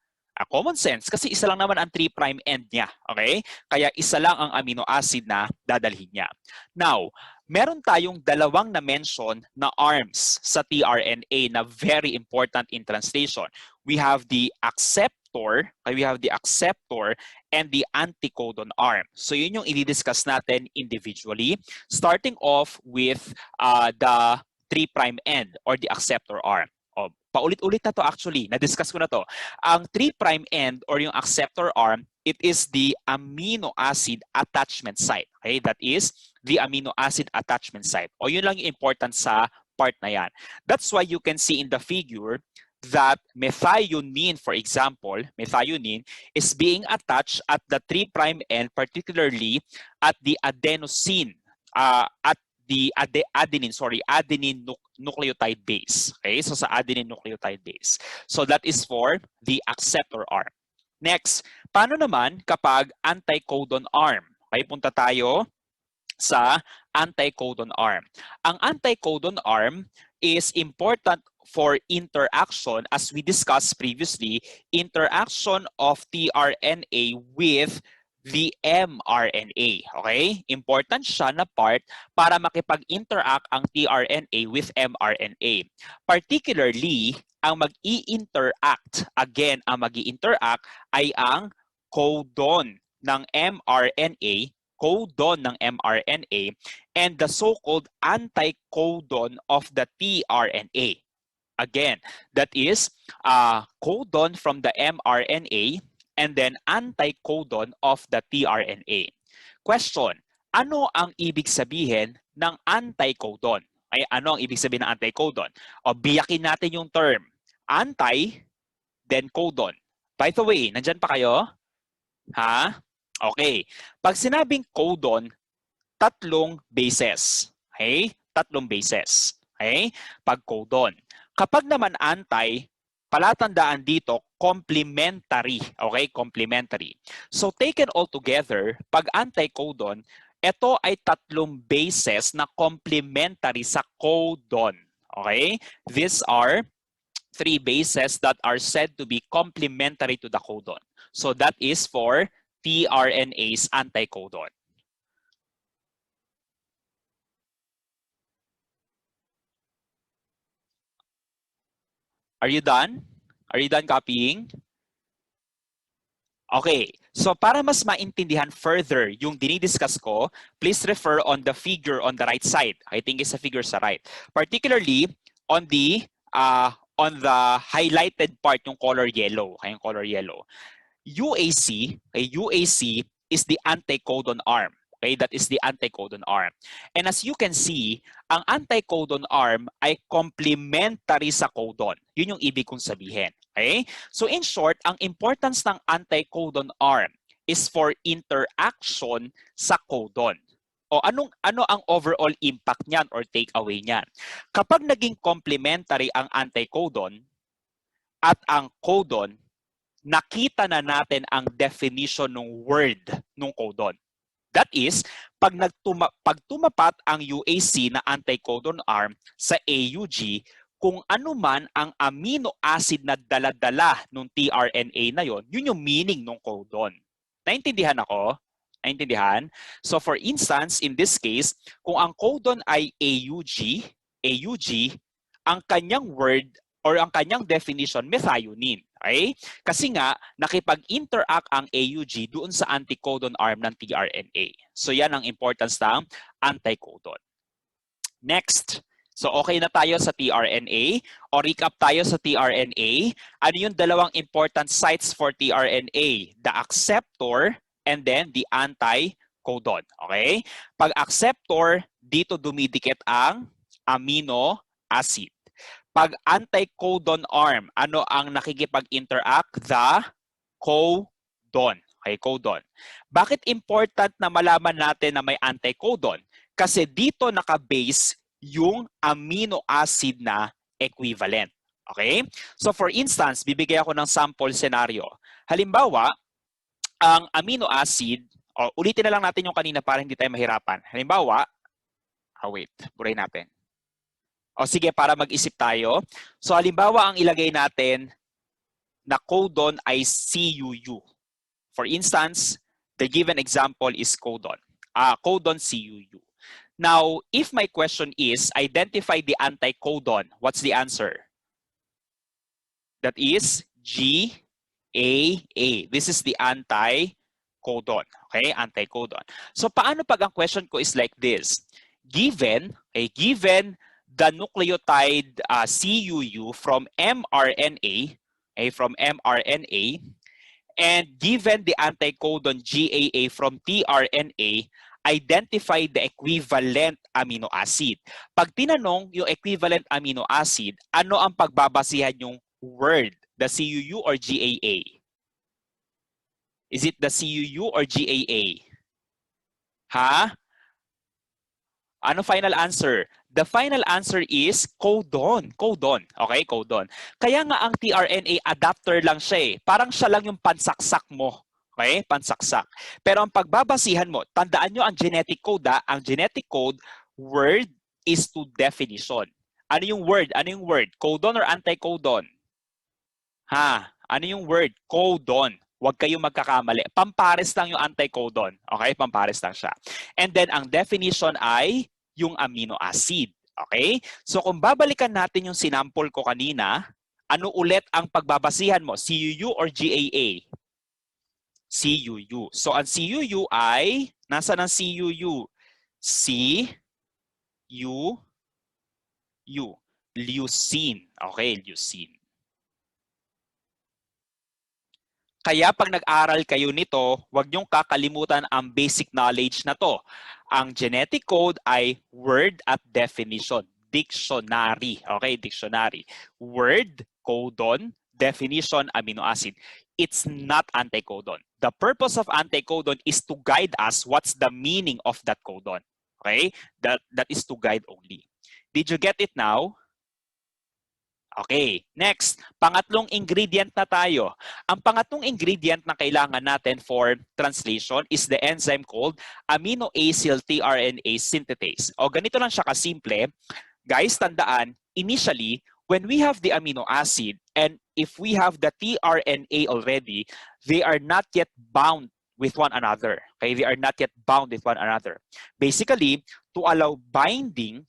Common sense kasi isa lang naman ang 3' end niya. Okay? Kaya isa lang ang amino acid na dadalhin niya. Now, meron tayong 2 na-mention na arms sa tRNA na very important in translation. We have the acceptor and the anticodon arm. So yun yung i-discuss natin individually, starting off with the 3' end or the acceptor arm. Paulit-ulit na to actually, na-discuss ko na to. Ang 3' end or yung acceptor arm, it is the amino acid attachment site. Okay? That is the amino acid attachment site. O yun lang yung important sa part na yan. That's why you can see in the figure that methionine, for example, methionine is being attached at the 3' end, particularly at the adenosine, at the adenine nucleotide base. Okay, so sa adenine nucleotide base. So that is for the acceptor arm. Next, paano naman kapag anticodon arm? Okay, punta tayo sa anticodon arm. Ang anticodon arm is important for interaction, as we discussed previously, interaction of tRNA with the mRNA. Okay? Important siya na part para makipag-interact ang tRNA with mRNA. Particularly, ang mag-i-interact, again, ang mag-i-interact ay ang codon ng mRNA, and the so-called anticodon of the tRNA. Again, that is codon from the mRNA and then anticodon of the tRNA. Question, ano ang ibig sabihin ng anticodon? Ay, ano ang ibig sabihin ng anticodon? O biyakin natin yung term. Anti, then codon. By the way, nandyan pa kayo? Ha? Okay. Pag sinabing codon, 3 bases. Okay? 3 bases. Okay? Pag codon. Kapag naman anti, palatandaan dito, complementary. Okay, complementary. So taken all together, pag anticodon, ito ay tatlong bases na complementary sa codon. Okay? These are three bases that are said to be complementary to the codon. So that is for tRNA's anticodon. Are you done? Are you done copying? Okay, so para mas maintindihan further yung dinidiscuss ko, please refer on the figure on the right side. I think it's a figure sa right. Particularly on the highlighted part, yung color yellow. Okay, yung color yellow. UAC, okay, UAC is the anticodon arm. Okay, that is the anticodon arm. And as you can see, ang anticodon arm ay complementary sa codon. Yun yung ibig kong sabihin. Okay? So in short, ang importance ng anticodon arm is for interaction sa codon. O ano ang overall impact niyan or takeaway niyan? Kapag naging complementary ang anticodon at ang codon, nakita na natin ang definition ng word ng codon. That is, pag tumapat ang UAC na anticodon arm sa AUG, kung ano man ang amino acid na dala-dala ng tRNA na yon, yun yung meaning ng codon. Naintindihan ako? Naintindihan? So for instance, in this case, kung ang codon ay AUG, ang kanyang word or ang kanyang definition, methionine. Okay? Kasi nga, nakipag-interact ang AUG doon sa anticodon arm ng tRNA. So yan ang importance ng anticodon. Next. So okay na tayo sa tRNA. O recap tayo sa tRNA. Ano yung dalawang important sites for tRNA? The acceptor and then the anticodon. Okay? Pag acceptor, dito dumidikit ang amino acid. Pag anticodon arm, ano ang nakikipag-interact? The codon. Okay, codon. Bakit important na malaman natin na may anticodon? Kasi dito nakabase yung amino acid na equivalent. Okay? So for instance, bibigay ako ng sample scenario. Halimbawa, ang amino acid, ulitin na lang natin yung kanina para hindi tayo mahirapan. Halimbawa, wait, burahin natin. O sige, para mag-isip tayo. So halimbawa, ang ilagay natin na codon ay CUU. For instance, the given example is codon. Codon CUU. Now, if my question is, identify the anticodon, what's the answer? That is GAA. This is the anticodon. Okay, anticodon. So paano pag ang question ko is like this? Given the nucleotide CUU from mRNA, and given the anticodon GAA from tRNA, identify the equivalent amino acid. Pag tinanong yung equivalent amino acid, ano ang pagbabasihan yung word? The CUU or GAA? Is it the CUU or GAA? Ha? Ano final answer? The final answer is codon. Codon. Okay, codon. Kaya nga ang tRNA adapter lang siya eh. Parang siya lang yung pansaksak mo. Okay, pansaksak. Pero ang pagbabasihan mo, tandaan nyo ang genetic code Ang genetic code, word is to definition. Ano yung word? Ano yung word? Codon or anticodon? Ha? Ano yung word? Codon. Huwag kayong magkakamali. Pampares lang yung anticodon. Okay? Pampares lang siya. And then, ang definition ay yung amino acid. Okay? So, kung babalikan natin yung sinample ko kanina, ano ulit ang pagbabasihan mo? CUU or GAA? CUU. So, ang CUU ay, nasa ng CUU? C-U-U. Leucine. Okay, leucine. Kaya pag nag-aral kayo nito, huwag niyong kakalimutan ang basic knowledge na to. Ang genetic code ay word at definition. Dictionary. Okay, dictionary. Word, codon, definition, amino acid. It's not anticodon. The purpose of anticodon is to guide us what's the meaning of that codon. Okay? That is to guide only. Did you get it now? Okay, next, pangatlong ingredient na tayo. Ang pangatlong ingredient na kailangan natin for translation is the enzyme called amino-acyl tRNA synthetase. O ganito lang siya kasimple. Guys, tandaan, initially, when we have the amino acid and if we have the tRNA already, they are not yet bound with one another. Okay, they are not yet bound with one another. Basically, to allow binding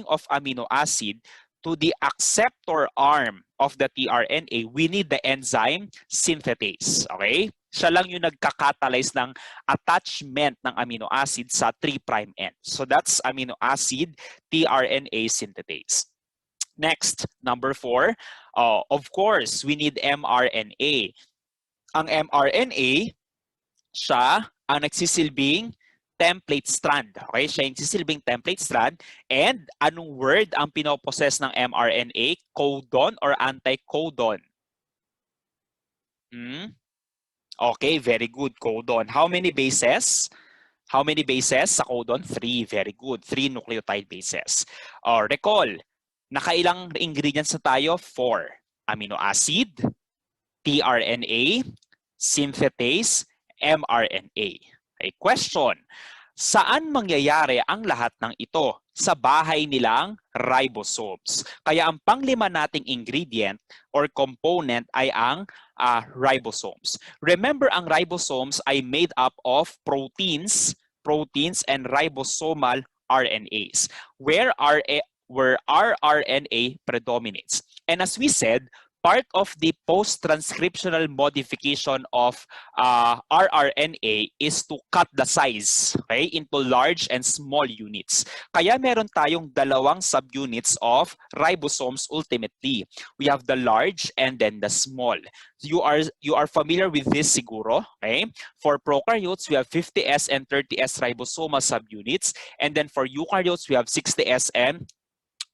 of amino acid to the acceptor arm of the tRNA, we need the enzyme synthetase. Okay? Siya lang yung nagka-catalyze ng attachment ng amino acid sa 3' end. So that's amino acid tRNA synthetase. Next, number 4, of course, we need mRNA. Ang mRNA, siya ang nagsisilbing template strand. Okay? Siya yung nagsisilbing template strand. And anong word ang pinoposes ng mRNA? Codon or anti-codon? Okay, very good. Codon. How many bases? How many bases sa codon? 3. Very good. 3 nucleotide bases. Recall, nakailang ingredients na tayo? 4. Amino acid, tRNA, synthetase, mRNA. Okay, question. Saan mangyayari ang lahat ng ito? Sa bahay nilang ribosomes. Kaya ang panglima nating ingredient or component ay ang ribosomes. Remember, ang ribosomes ay made up of proteins and ribosomal RNAs, where rRNA predominates. And as we said, part of the post-transcriptional modification of rRNA is to cut the size, okay, into large and small units. Kaya meron tayong dalawang subunits of ribosomes ultimately. We have the large and then the small. You are familiar with this siguro, okay? For prokaryotes, we have 50S and 30S ribosomal subunits, and then for eukaryotes, we have 60S and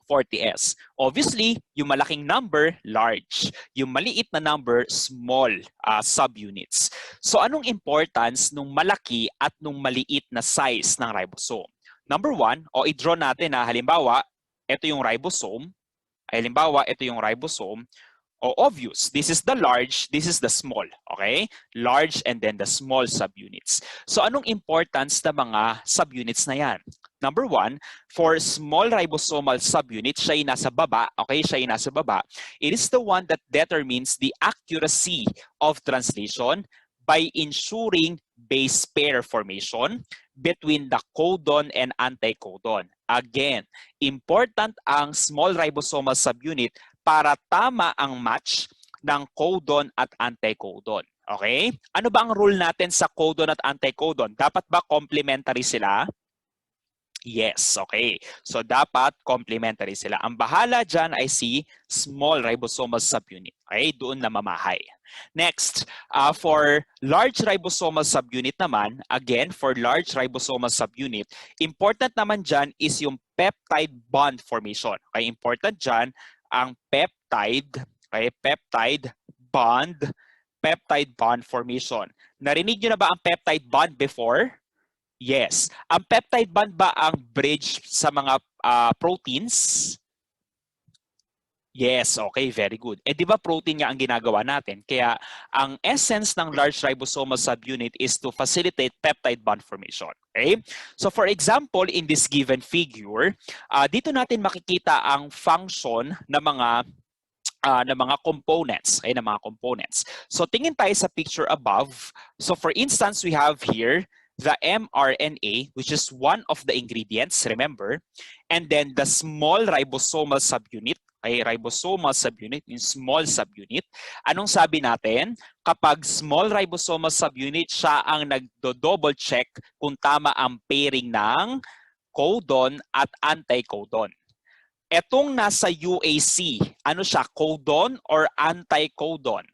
40S. Obviously, yung malaking number, large. Yung maliit na number, small subunits. So anong importance nung malaki at nung maliit na size ng ribosome? Number 1, i-draw natin na halimbawa, ito yung ribosome. Halimbawa, ito yung ribosome. Obvious, this is the large, this is the small. Okay? Large and then the small subunits. So anong importance ng mga subunits na yan? Number 1, for small ribosomal subunit, siya ay nasa baba. Okay? Siya ay nasa baba. It is the one that determines the accuracy of translation by ensuring base pair formation between the codon and anticodon. Again, important ang small ribosomal subunit para tama ang match ng codon at anticodon. Okay? Ano ba ang rule natin sa codon at anticodon? Dapat ba complementary sila? Yes, okay. So dapat complementary sila. Ang bahala dyan ay si small ribosomal subunit. Okay? Doon na mamahay. Next, for large ribosomal subunit naman, again, for large ribosomal subunit, important naman dyan is yung peptide bond formation. Okay? Important dyan ang peptide, okay? Peptide bond formation. Narinig nyo na ba ang peptide bond before? Yes. Ang peptide bond ba ang bridge sa mga proteins? Yes, okay, very good. Di ba protein nga ang ginagawa natin? Kaya ang essence ng large ribosomal subunit is to facilitate peptide bond formation. Okay? So for example, in this given figure, dito natin makikita ang function ng mga components, okay, ng mga components. So tingin tayo sa picture above. So for instance, we have here the mRNA, which is one of the ingredients, remember, and then the small ribosomal subunit, okay, ribosomal subunit, yung small subunit. Anong sabi natin? Kapag small ribosomal subunit, siya ang nagdo-double check kung tama ang pairing ng codon at anticodon. Etong nasa UAC, ano siya, codon or anticodon?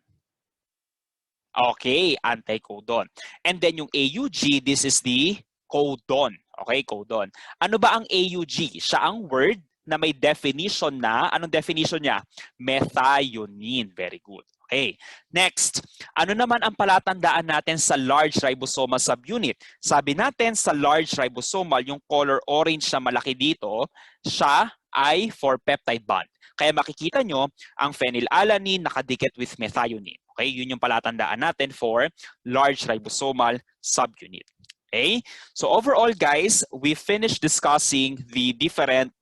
Okay, anticodon. And then yung AUG, this is the codon. Okay, codon. Ano ba ang AUG? Siya ang word na may definition na, anong definition niya? Methionine. Very good. Okay. Next, ano naman ang palatandaan natin sa large ribosomal subunit? Sabi natin sa large ribosomal, yung color orange na malaki dito, siya ay for peptide bond. Kaya makikita nyo, ang phenylalanine nakadikit with methionine. Okay, yun yung palatandaan natin for large ribosomal subunit. Okay, so overall guys, we finished discussing the different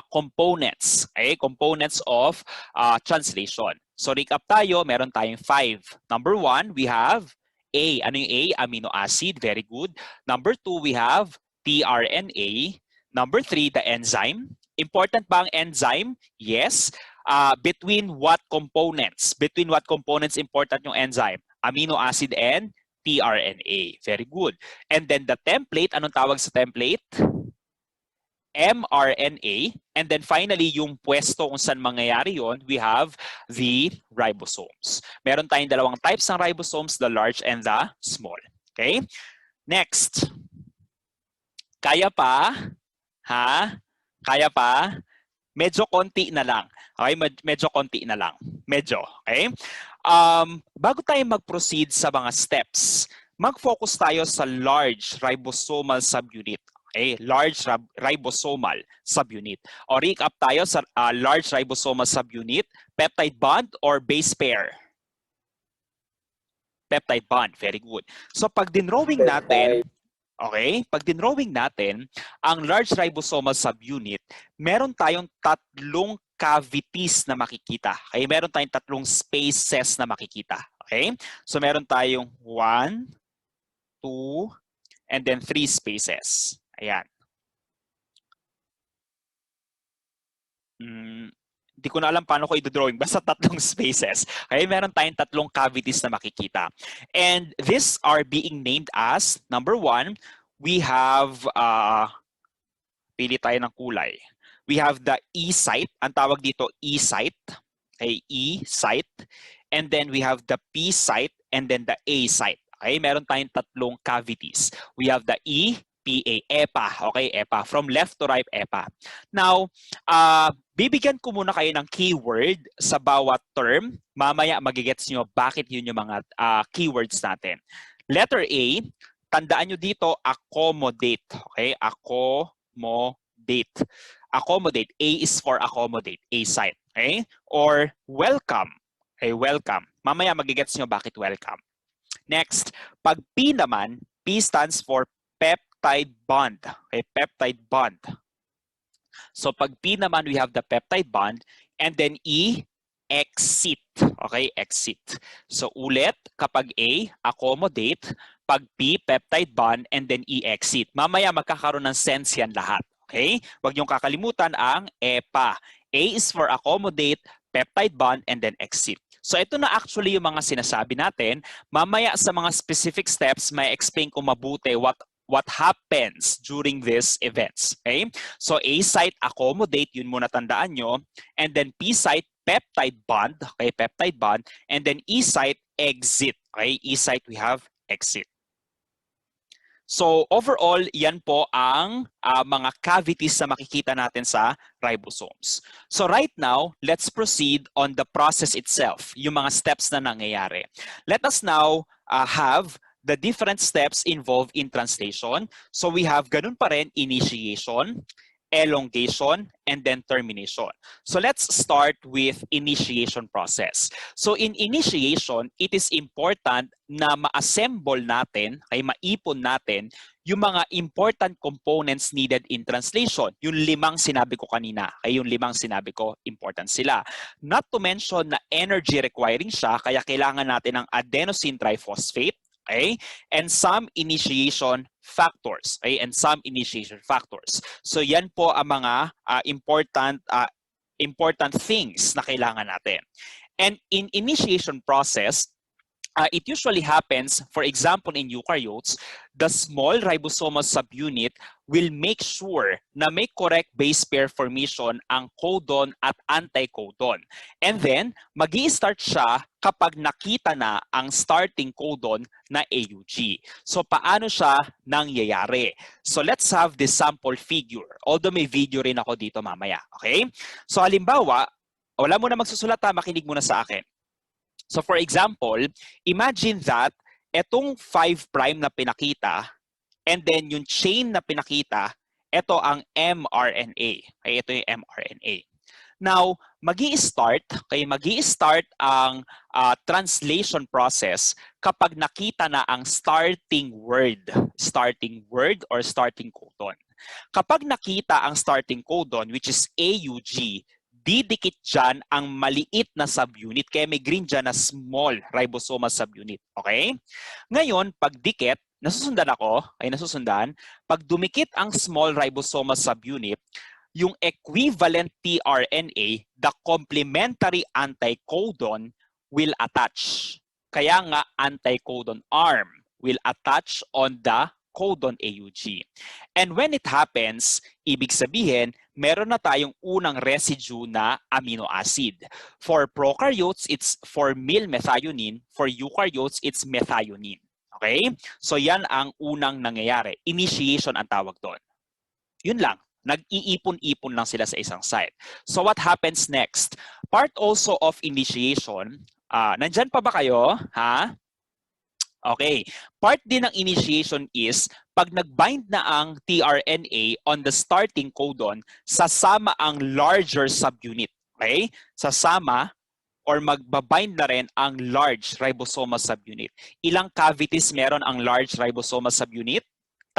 components, okay? Components of translation. So recap tayo, meron tayong 5. Number 1, we have A. Ano yung A? Amino acid, very good. Number 2, we have tRNA. Number 3, the enzyme. Important ba ang enzyme? Yes. Between what components? Between what components important yung enzyme? Amino acid and tRNA. Very good. And then the template, anong tawag sa template? mRNA, and then finally, yung pwesto kung saan mangyayari yon, we have the ribosomes. Meron tayong dalawang types ng ribosomes, the large and the small. Okay? Next. Kaya pa? Ha? Kaya pa? Medyo konti na lang. Okay? Medyo konti na lang. Medyo. Okay? Bago tayo mag-proceed sa mga steps, mag-focus tayo sa large ribosomal subunit. Okay, large ribosomal subunit. O recap tayo sa large ribosomal subunit, peptide bond or base pair? Peptide bond, very good. So pag dinrawing natin, okay, pag dinrawing natin ang large ribosomal subunit, meron tayong tatlong cavities na makikita. Okay, meron tayong tatlong spaces na makikita. Okay? So meron tayong 1, 2, and then 3 spaces. Ayan. Hindi ko na alam paano ko i-drawing. Basta tatlong spaces. Okay, meron tayong tatlong cavities na makikita. And these are being named as, number 1, we have, pili tayo ng kulay. We have the E site. Ang tawag dito, E site. Okay, E site. And then we have the P site and then the A site. Okay, meron tayong tatlong cavities. We have the E, PA, EPA. Okay, EPA. From left to right, EPA. Now, bibigyan ko muna kayo ng keyword sa bawat term. Mamaya magigets nyo bakit yun yung mga keywords natin. Letter A, tandaan nyo dito, accommodate. Okay, accommodate. Accommodate. A is for accommodate. A site. Okay? Or welcome. Okay, welcome. Mamaya magigets nyo bakit welcome. Next, pag P naman, P stands for peptide bond. Okay, peptide bond. So pag P naman, we have the peptide bond. And then E, exit. Okay, exit. So ulit, kapag A, accommodate. Pag P, peptide bond. And then E, exit. Mamaya magkakaroon ng sense yan lahat. Okay? Huwag niyong kakalimutan ang EPA. A is for accommodate, peptide bond, and then exit. So ito na actually yung mga sinasabi natin. Mamaya sa mga specific steps, may explain ko mabuti what happens during these events. Okay? So A site, accommodate, yun muna tandaan nyo. And then P site, peptide bond. Okay, peptide bond. And then E site, exit. Okay, E site, we have exit. So overall, yan po ang mga cavities na makikita natin sa ribosomes. So right now, let's proceed on the process itself, yung mga steps na nangyayari. Let us now have the different steps involved in translation. So we have ganun pa rin, initiation, elongation, and then termination. So let's start with initiation process. So in initiation, it is important na ma-assemble natin, ay maipon natin, yung mga important components needed in translation. Yung 5 sinabi ko kanina, ay yung 5 sinabi ko, important sila. Not to mention na energy requiring siya, kaya kailangan natin ng adenosine triphosphate, okay? And some initiation factors, okay? And some initiation factors. So yan po ang mga important things na kailangan natin. And in initiation process, it usually happens, for example, in eukaryotes, the small ribosomal subunit will make sure na may correct base pair formation ang codon at anticodon. And then, mag-i-start siya kapag nakita na ang starting codon na AUG. So, paano siya nangyayari? So, let's have this sample figure. Although may video rin ako dito mamaya. Okay? So, halimbawa, wala mo na magsusulat ha, makinig muna sa akin. So for example, imagine that etong 5' na pinakita and then yung chain na pinakita, ito ang mRNA. Okay, ito yung mRNA. Now, magi-start ang translation process kapag nakita na ang starting word or starting codon. Kapag nakita ang starting codon, which is AUG, didikit dyan ang maliit na subunit. Kaya may green dyan na small ribosomal subunit. Okay? Ngayon, pag dikit, nasusundan ako, pag dumikit ang small ribosomal subunit, yung equivalent tRNA, the complementary anticodon, will attach. Kaya nga anticodon arm will attach on the codon AUG. And when it happens, ibig sabihin, meron na tayong unang residue na amino acid. For prokaryotes, it's formylmethionine. For eukaryotes, it's methionine. Okay? So yan ang unang nangyayari. Initiation ang tawag doon. Yun lang. Nag-iipon-ipon lang sila sa isang site. So what happens next? Part also of initiation, nandyan pa ba kayo? Ha? Okay. Part din ng initiation is pag nag-bind na ang tRNA on the starting codon, sasama ang larger subunit. Okay? Sasama or magbabind na rin ang large ribosomal subunit. Ilang cavities meron ang large ribosomal subunit?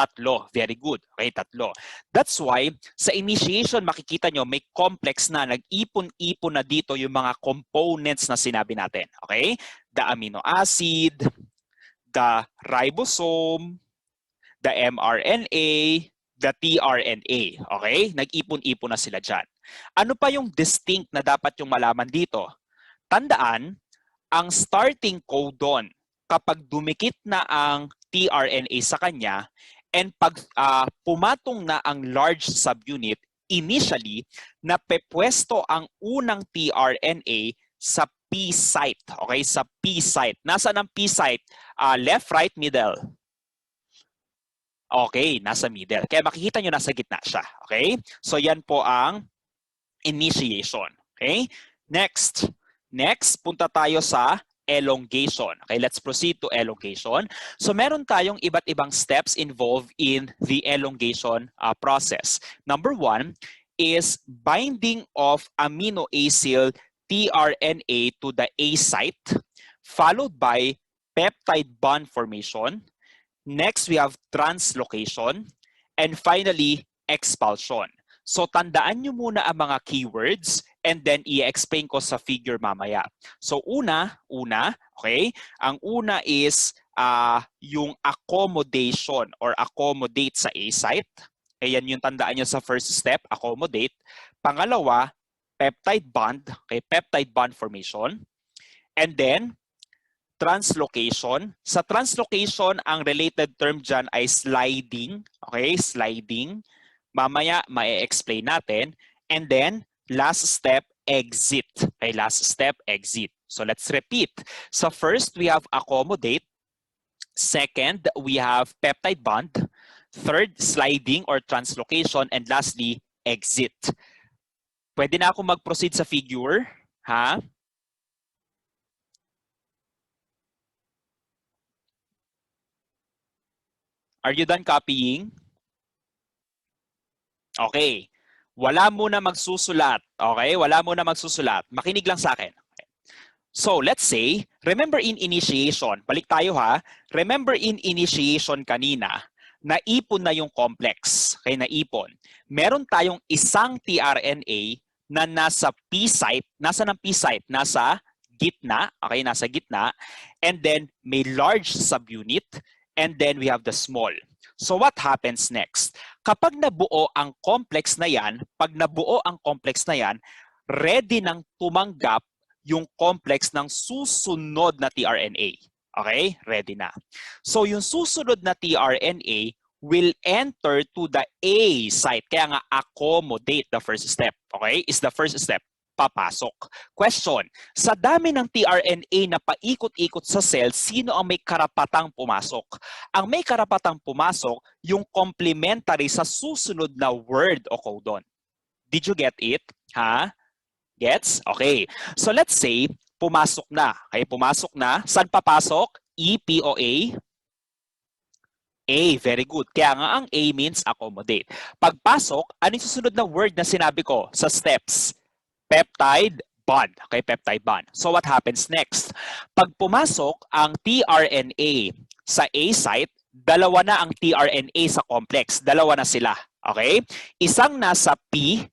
3. Very good. Okay, 3. That's why, sa initiation, makikita nyo, may complex na, nag-ipon-ipon na dito yung mga components na sinabi natin. Okay? The amino acid, the ribosome, the mRNA, the tRNA. Okay? Nag-ipon-ipon na sila dyan. Ano pa yung distinct na dapat yung malaman dito? Tandaan, ang starting codon, kapag dumikit na ang tRNA sa kanya, and pag pumatong na ang large subunit, initially, napepwesto ang unang tRNA sa P site. Okay? Sa P site. Nasaan ang P site? Left, right, middle? Okay, nasa middle. Kaya makikita nyo nasa gitna siya. Okay? So yan po ang initiation. Okay? Next, punta tayo sa elongation. Okay, let's proceed to elongation. So meron tayong iba't ibang steps involved in the elongation process. Number 1 is binding of amino acyl tRNA to the A site, followed by peptide bond formation. Next, we have translocation. And finally, expulsion. So tandaan nyo muna ang mga keywords and then i-explain ko sa figure mamaya. So una, okay? Ang una is yung accommodation or accommodate sa A site. Ayan yung tandaan nyo sa first step, accommodate. Pangalawa, peptide bond, okay? Peptide bond formation. And then, translocation. Sa translocation, ang related term dyan ay sliding. Okay, sliding. Mamaya, ma-explain natin. And then, last step, exit. Okay, last step, exit. So let's repeat. So first, we have accommodate. Second, we have peptide bond. Third, sliding or translocation. And lastly, exit. Pwede na ako mag-proceed sa figure. Ha? Are you done copying? Okay. Wala muna magsusulat. Okay? Wala muna magsusulat. Makinig lang sa akin. Okay. So, let's say, remember in initiation, balik tayo ha, remember in initiation kanina, naipon na yung complex. Okay, naipon. Meron tayong isang tRNA na nasa P site. Nasa ng P site? Nasa gitna. Okay, nasa gitna. And then, may large subunit. And then, we have the small. So what happens next? Kapag nabuo ang complex na yan, ready nang tumanggap yung complex ng susunod na tRNA. Okay? Ready na. So yung susunod na tRNA will enter to the A site. Kaya nga accommodate, the first step. Okay? Is the first step. Papasok. Question, sa dami ng tRNA na paikot-ikot sa cell, sino ang may karapatang pumasok? Ang may karapatang pumasok, yung complementary sa susunod na word o codon. Did you get it? Ha? Gets? Okay. So let's say, pumasok na. Okay, pumasok na. Saan papasok? E, P o A? A, very good. Kaya nga ang A means accommodate. Pagpasok, ano yung susunod na word na sinabi ko sa steps? peptide bond. Okay, peptide bond. So what happens next? Pag pumasok ang tRNA sa A site, dalawa na ang tRNA sa complex. Dalawa na sila. Okay? Isang nasa P,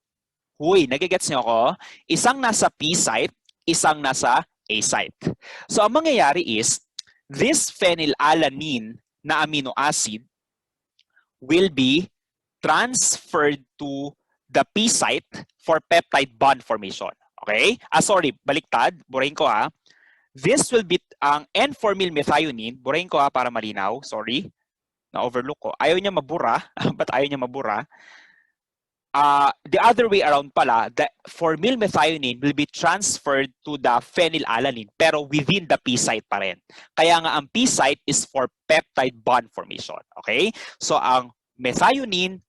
huy, nagigets niyo ako? Isang nasa P site, isang nasa A site. So ang mangyayari is, this phenylalanine na amino acid will be transferred to the P site for peptide bond formation. Okay? Sorry, baliktad. Burahin ko ha. This will be ang N-formyl methionine. Burahin ko ha para malinaw. Sorry. Na-overlook ko. Ayaw niya mabura. Ba't ayaw niya mabura? The other way around pala, the formyl methionine will be transferred to the phenylalanine pero within the P site pa rin. Kaya nga ang P site is for peptide bond formation. Okay? So ang methionine,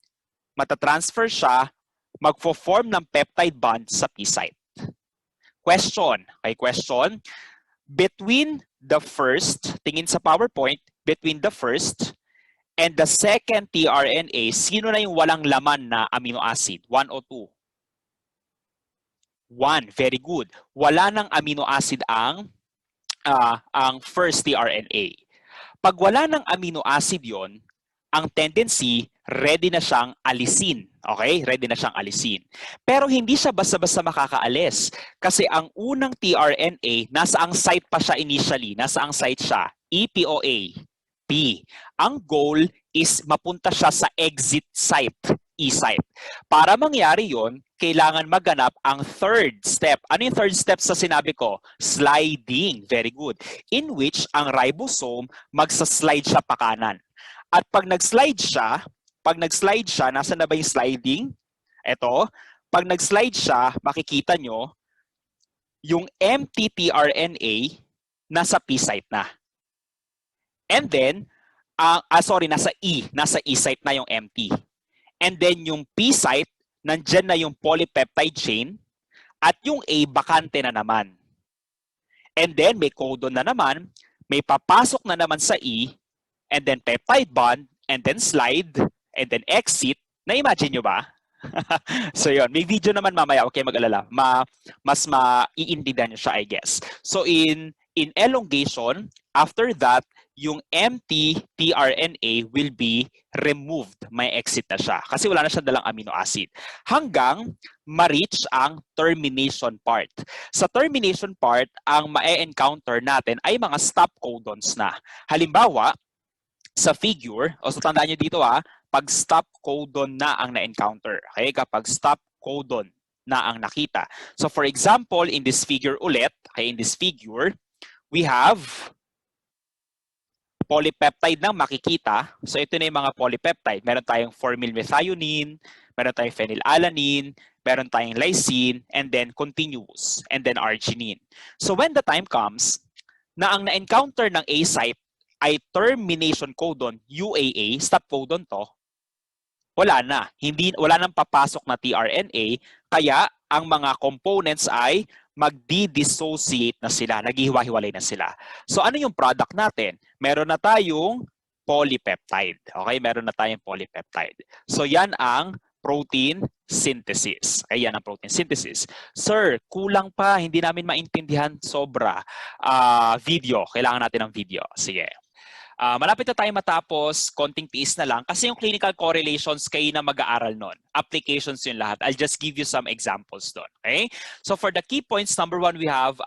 matatransfer siya, magfo-form ng peptide bond sa P site. Question. Okay, question. Between the first, tingin sa PowerPoint, between the first and the second tRNA, sino na yung walang laman na amino acid? 1 o 2? 1. Very good. Wala ng amino acid ang first tRNA. Pag wala ng amino acid yon, ang tendency, ready na siyang alisin. Okay? Ready na siyang alisin. Pero hindi siya basta-basta makakaalis. Kasi ang unang tRNA, nasa ang site pa siya initially. Nasa ang site siya? EPOA. P. Ang goal is mapunta siya sa exit site, E site. Para mangyari yon, kailangan maganap ang third step. Ano yung third step sa sinabi ko? Sliding. Very good. In which ang ribosome magsa-slide siya pa kanan. At pag nag-slide siya, nasa na ba yung sliding? Ito. Pag nag-slide siya, makikita nyo, yung empty tRNA nasa P site na. And then, nasa E site na yung empty. And then yung P site, nandyan na yung polypeptide chain, at yung A, bakante na naman. And then, may codon na naman, may papasok na naman sa E, and then peptide bond, and then slide, and then exit. Na-imagine nyo ba? So yun, may video naman mamaya, okay, mag-alala. Mas maiintindihan nyo siya, I guess. So in elongation, after that, yung empty tRNA will be removed. May exit na siya. Kasi wala na siyang dalang amino acid. Hanggang ma-reach ang termination part. Sa termination part, ang ma-encounter natin ay mga stop codons na. Halimbawa, sa figure, o so tandaan nyo dito pag stop codon na ang na-encounter. Okay? Kapag stop codon na ang nakita. So for example, in this figure ulit, okay, in this figure, we have polypeptide na makikita. So ito na yung mga polypeptide. Meron tayong formyl methionine, meron tayong phenylalanine, meron tayong lysine, and then continuous, and then arginine. So when the time comes na ang na-encounter ng A site ay termination codon, UAA, stop codon to, wala na. Wala nang papasok na tRNA, kaya ang mga components ay magdi-dissociate na sila, naghihiwa-hiwalay na sila. So ano yung product natin? Meron na tayong polypeptide. Okay, meron na tayong polypeptide. So yan ang protein synthesis. Okay, yan ang protein synthesis. Sir, kulang pa, hindi namin maintindihan sobra. Video, kailangan natin ng video. Sige. Malapit na tayo matapos, konting tiis na lang. Kasi yung clinical correlations, kayo na mag-aaral nun. Applications yun lahat. I'll just give you some examples doon. Okay? So for the key points, number 1, we have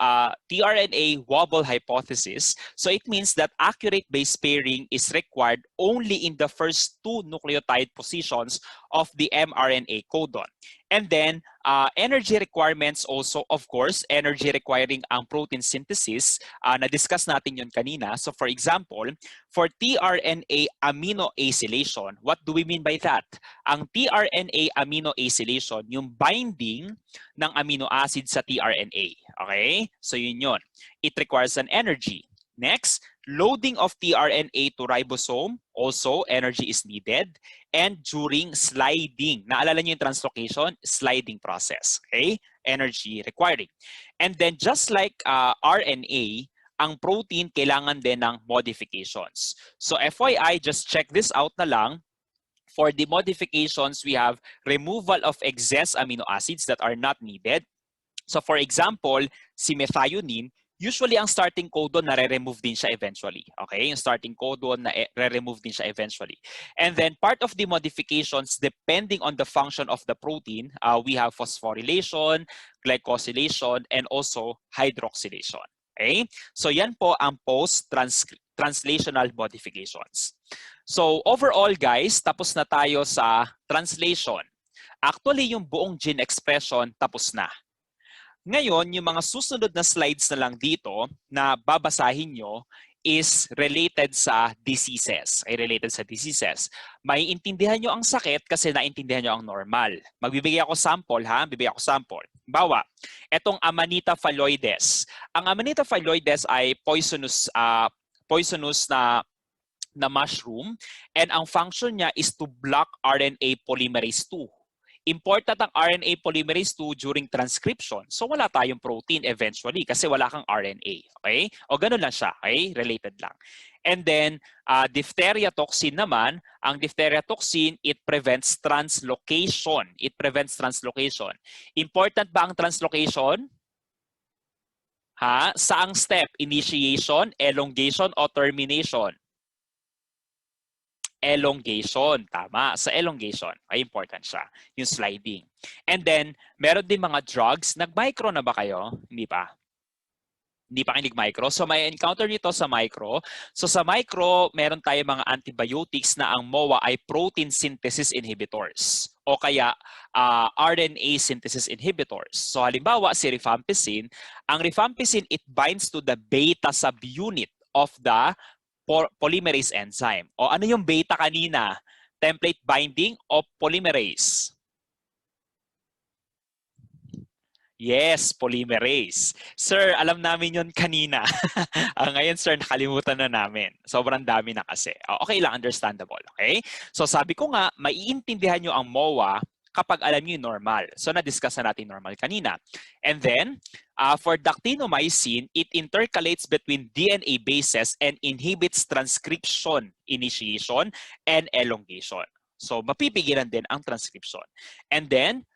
tRNA wobble hypothesis. So it means that accurate base pairing is required only in the first 2 nucleotide positions of the mRNA codon. And then, energy requirements also, of course, energy requiring ang protein synthesis. Na-discuss natin yun kanina. So for example, for tRNA amino acylation, what do we mean by that? Ang tRNA amino acylation, yung binding ng amino acid sa tRNA. Okay? So yun yun. It requires an energy. Next, loading of tRNA to ribosome, also energy is needed. And during sliding, naalala niyo yung translocation, sliding process, okay? Energy requiring. And then just like RNA, ang protein kailangan din ng modifications. So FYI, just check this out na lang. For the modifications, we have removal of excess amino acids that are not needed. So for example, si methionine, usually ang starting codon nare-remove din siya eventually. Okay? Yung starting codon nare-remove din siya eventually. And then part of the modifications, depending on the function of the protein, we have phosphorylation, glycosylation, and also hydroxylation. Okay? So yan po ang post-translational modifications. So overall guys, tapos na tayo sa translation. Actually, yung buong gene expression tapos na. Ngayon, yung mga susunod na slides na lang dito na babasahin nyo is related sa diseases. Ay related sa diseases. May intindihan nyo ang sakit kasi naintindihan nyo ang normal. Magbibigay ako sample ha, bibigay ako sample. Bawa, etong Amanita phalloides. Ang Amanita phalloides ay poisonous na mushroom, and ang function niya is to block RNA polymerase 2. Important ang RNA polymerase 2 during transcription. So wala tayong protein eventually kasi wala kang RNA. Okay? O ganun lang siya. Okay? Related lang. And then, diphtheria toxin naman, ang diphtheria toxin, it prevents translocation. It prevents translocation. Important ba ang translocation? Ha? Saang step? Initiation, elongation, o termination? Elongation. Tama. Sa elongation. Ay important siya. Yung sliding. And then, meron din mga drugs. Nag-micro na ba kayo? Hindi pa. Hindi pa kayo nag-micro. So, may encounter nito sa micro. So, sa micro, meron tayo mga antibiotics na ang MOA ay protein synthesis inhibitors. O kaya, RNA synthesis inhibitors. So, halimbawa, si rifampicin. Ang rifampicin, it binds to the beta subunit of the polymerase enzyme. O ano yung beta kanina? Template binding o polymerase? Yes, polymerase. Sir, alam namin yon kanina. Ngayon, sir, nakalimutan na namin. Sobrang dami na kasi. Okay lang, understandable. Okay? So sabi ko nga, maiintindihan nyo ang MOA kapag alam nyo yung normal. So na-discuss na natin normal kanina. And then, for dactinomycin, it intercalates between DNA bases and inhibits transcription, initiation, and elongation. So mapipigilan din ang transcription. And then,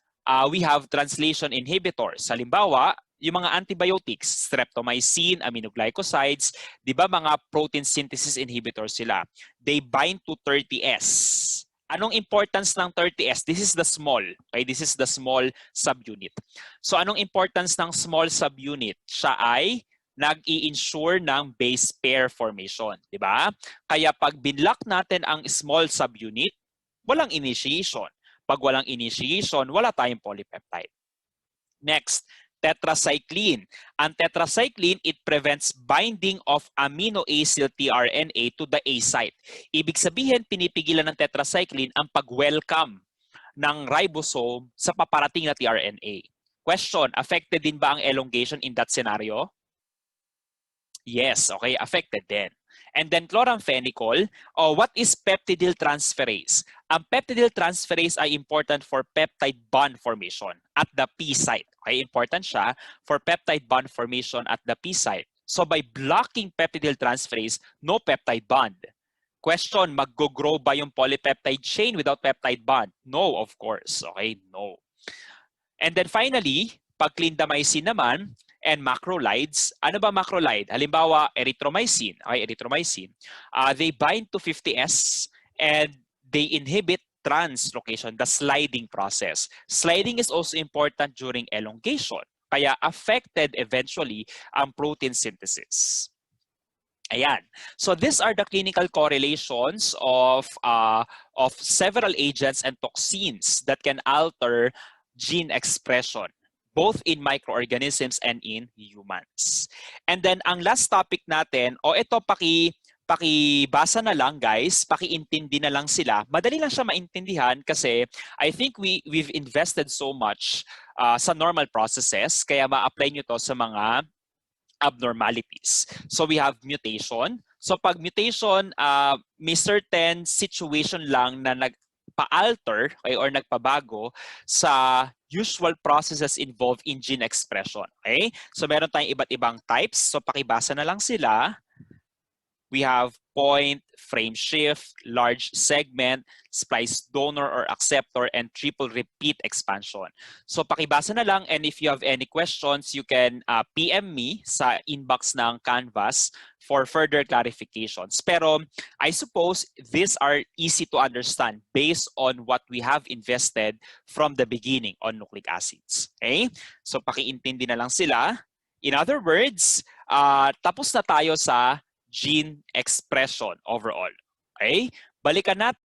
we have translation inhibitors. Halimbawa, yung mga antibiotics, streptomycin, aminoglycosides, di ba mga protein synthesis inhibitors sila? They bind to 30S. Anong importance ng 30S? This is the small. Okay? This is the small subunit. So anong importance ng small subunit? Siya ay nag-i-ensure ng base pair formation. Di ba? Kaya pag binlock natin ang small subunit, walang initiation. Pag walang initiation, wala tayong polypeptide. Next, tetracycline. Ang tetracycline, it prevents binding of amino-acyl tRNA to the A site. Ibig sabihin, pinipigilan ng tetracycline ang pag-welcome ng ribosome sa paparating na tRNA. Question, affected din ba ang elongation in that scenario? Yes, okay, affected din. And then chloramphenicol, what is peptidyl transferase? Ang peptidyl transferase ay important for peptide bond formation at the P site. Okay, important siya for peptide bond formation at the P site. So by blocking peptidyl transferase, no peptide bond. Question, mag-grow ba yung polypeptide chain without peptide bond? No, of course. Okay, no. And then finally, pag clindamycin naman, and macrolides. Ano ba macrolide? Halimbawa, erythromycin. Okay, erythromycin. They bind to 50S and they inhibit translocation, the sliding process. Sliding is also important during elongation. Kaya affected eventually ang protein synthesis. Ayan. So these are the clinical correlations of several agents and toxins that can alter gene expression, both in microorganisms and in humans. And then ang last topic natin, ito pakibasa na lang guys, pakiintindi na lang sila. Madali lang siya maintindihan kasi I think we've invested so much sa normal processes kaya ma-apply nyo to sa mga abnormalities. So we have mutation. So pag mutation, may certain situation lang na nagpa-alter or nagpabago sa usual processes involved in gene expression. Okay? So meron tayong iba't ibang types. So pakibasa na lang sila. we have point, frame shift, large segment, splice donor or acceptor, and triple repeat expansion. So pakibasa na lang, and if you have any questions, you can PM me sa inbox ng Canvas for further clarifications. Pero I suppose these are easy to understand based on what we have invested from the beginning on nucleic acids. Okay? So pakiintindi na lang sila. In other words, tapos na tayo sa gene expression overall. Okay? Balikan natin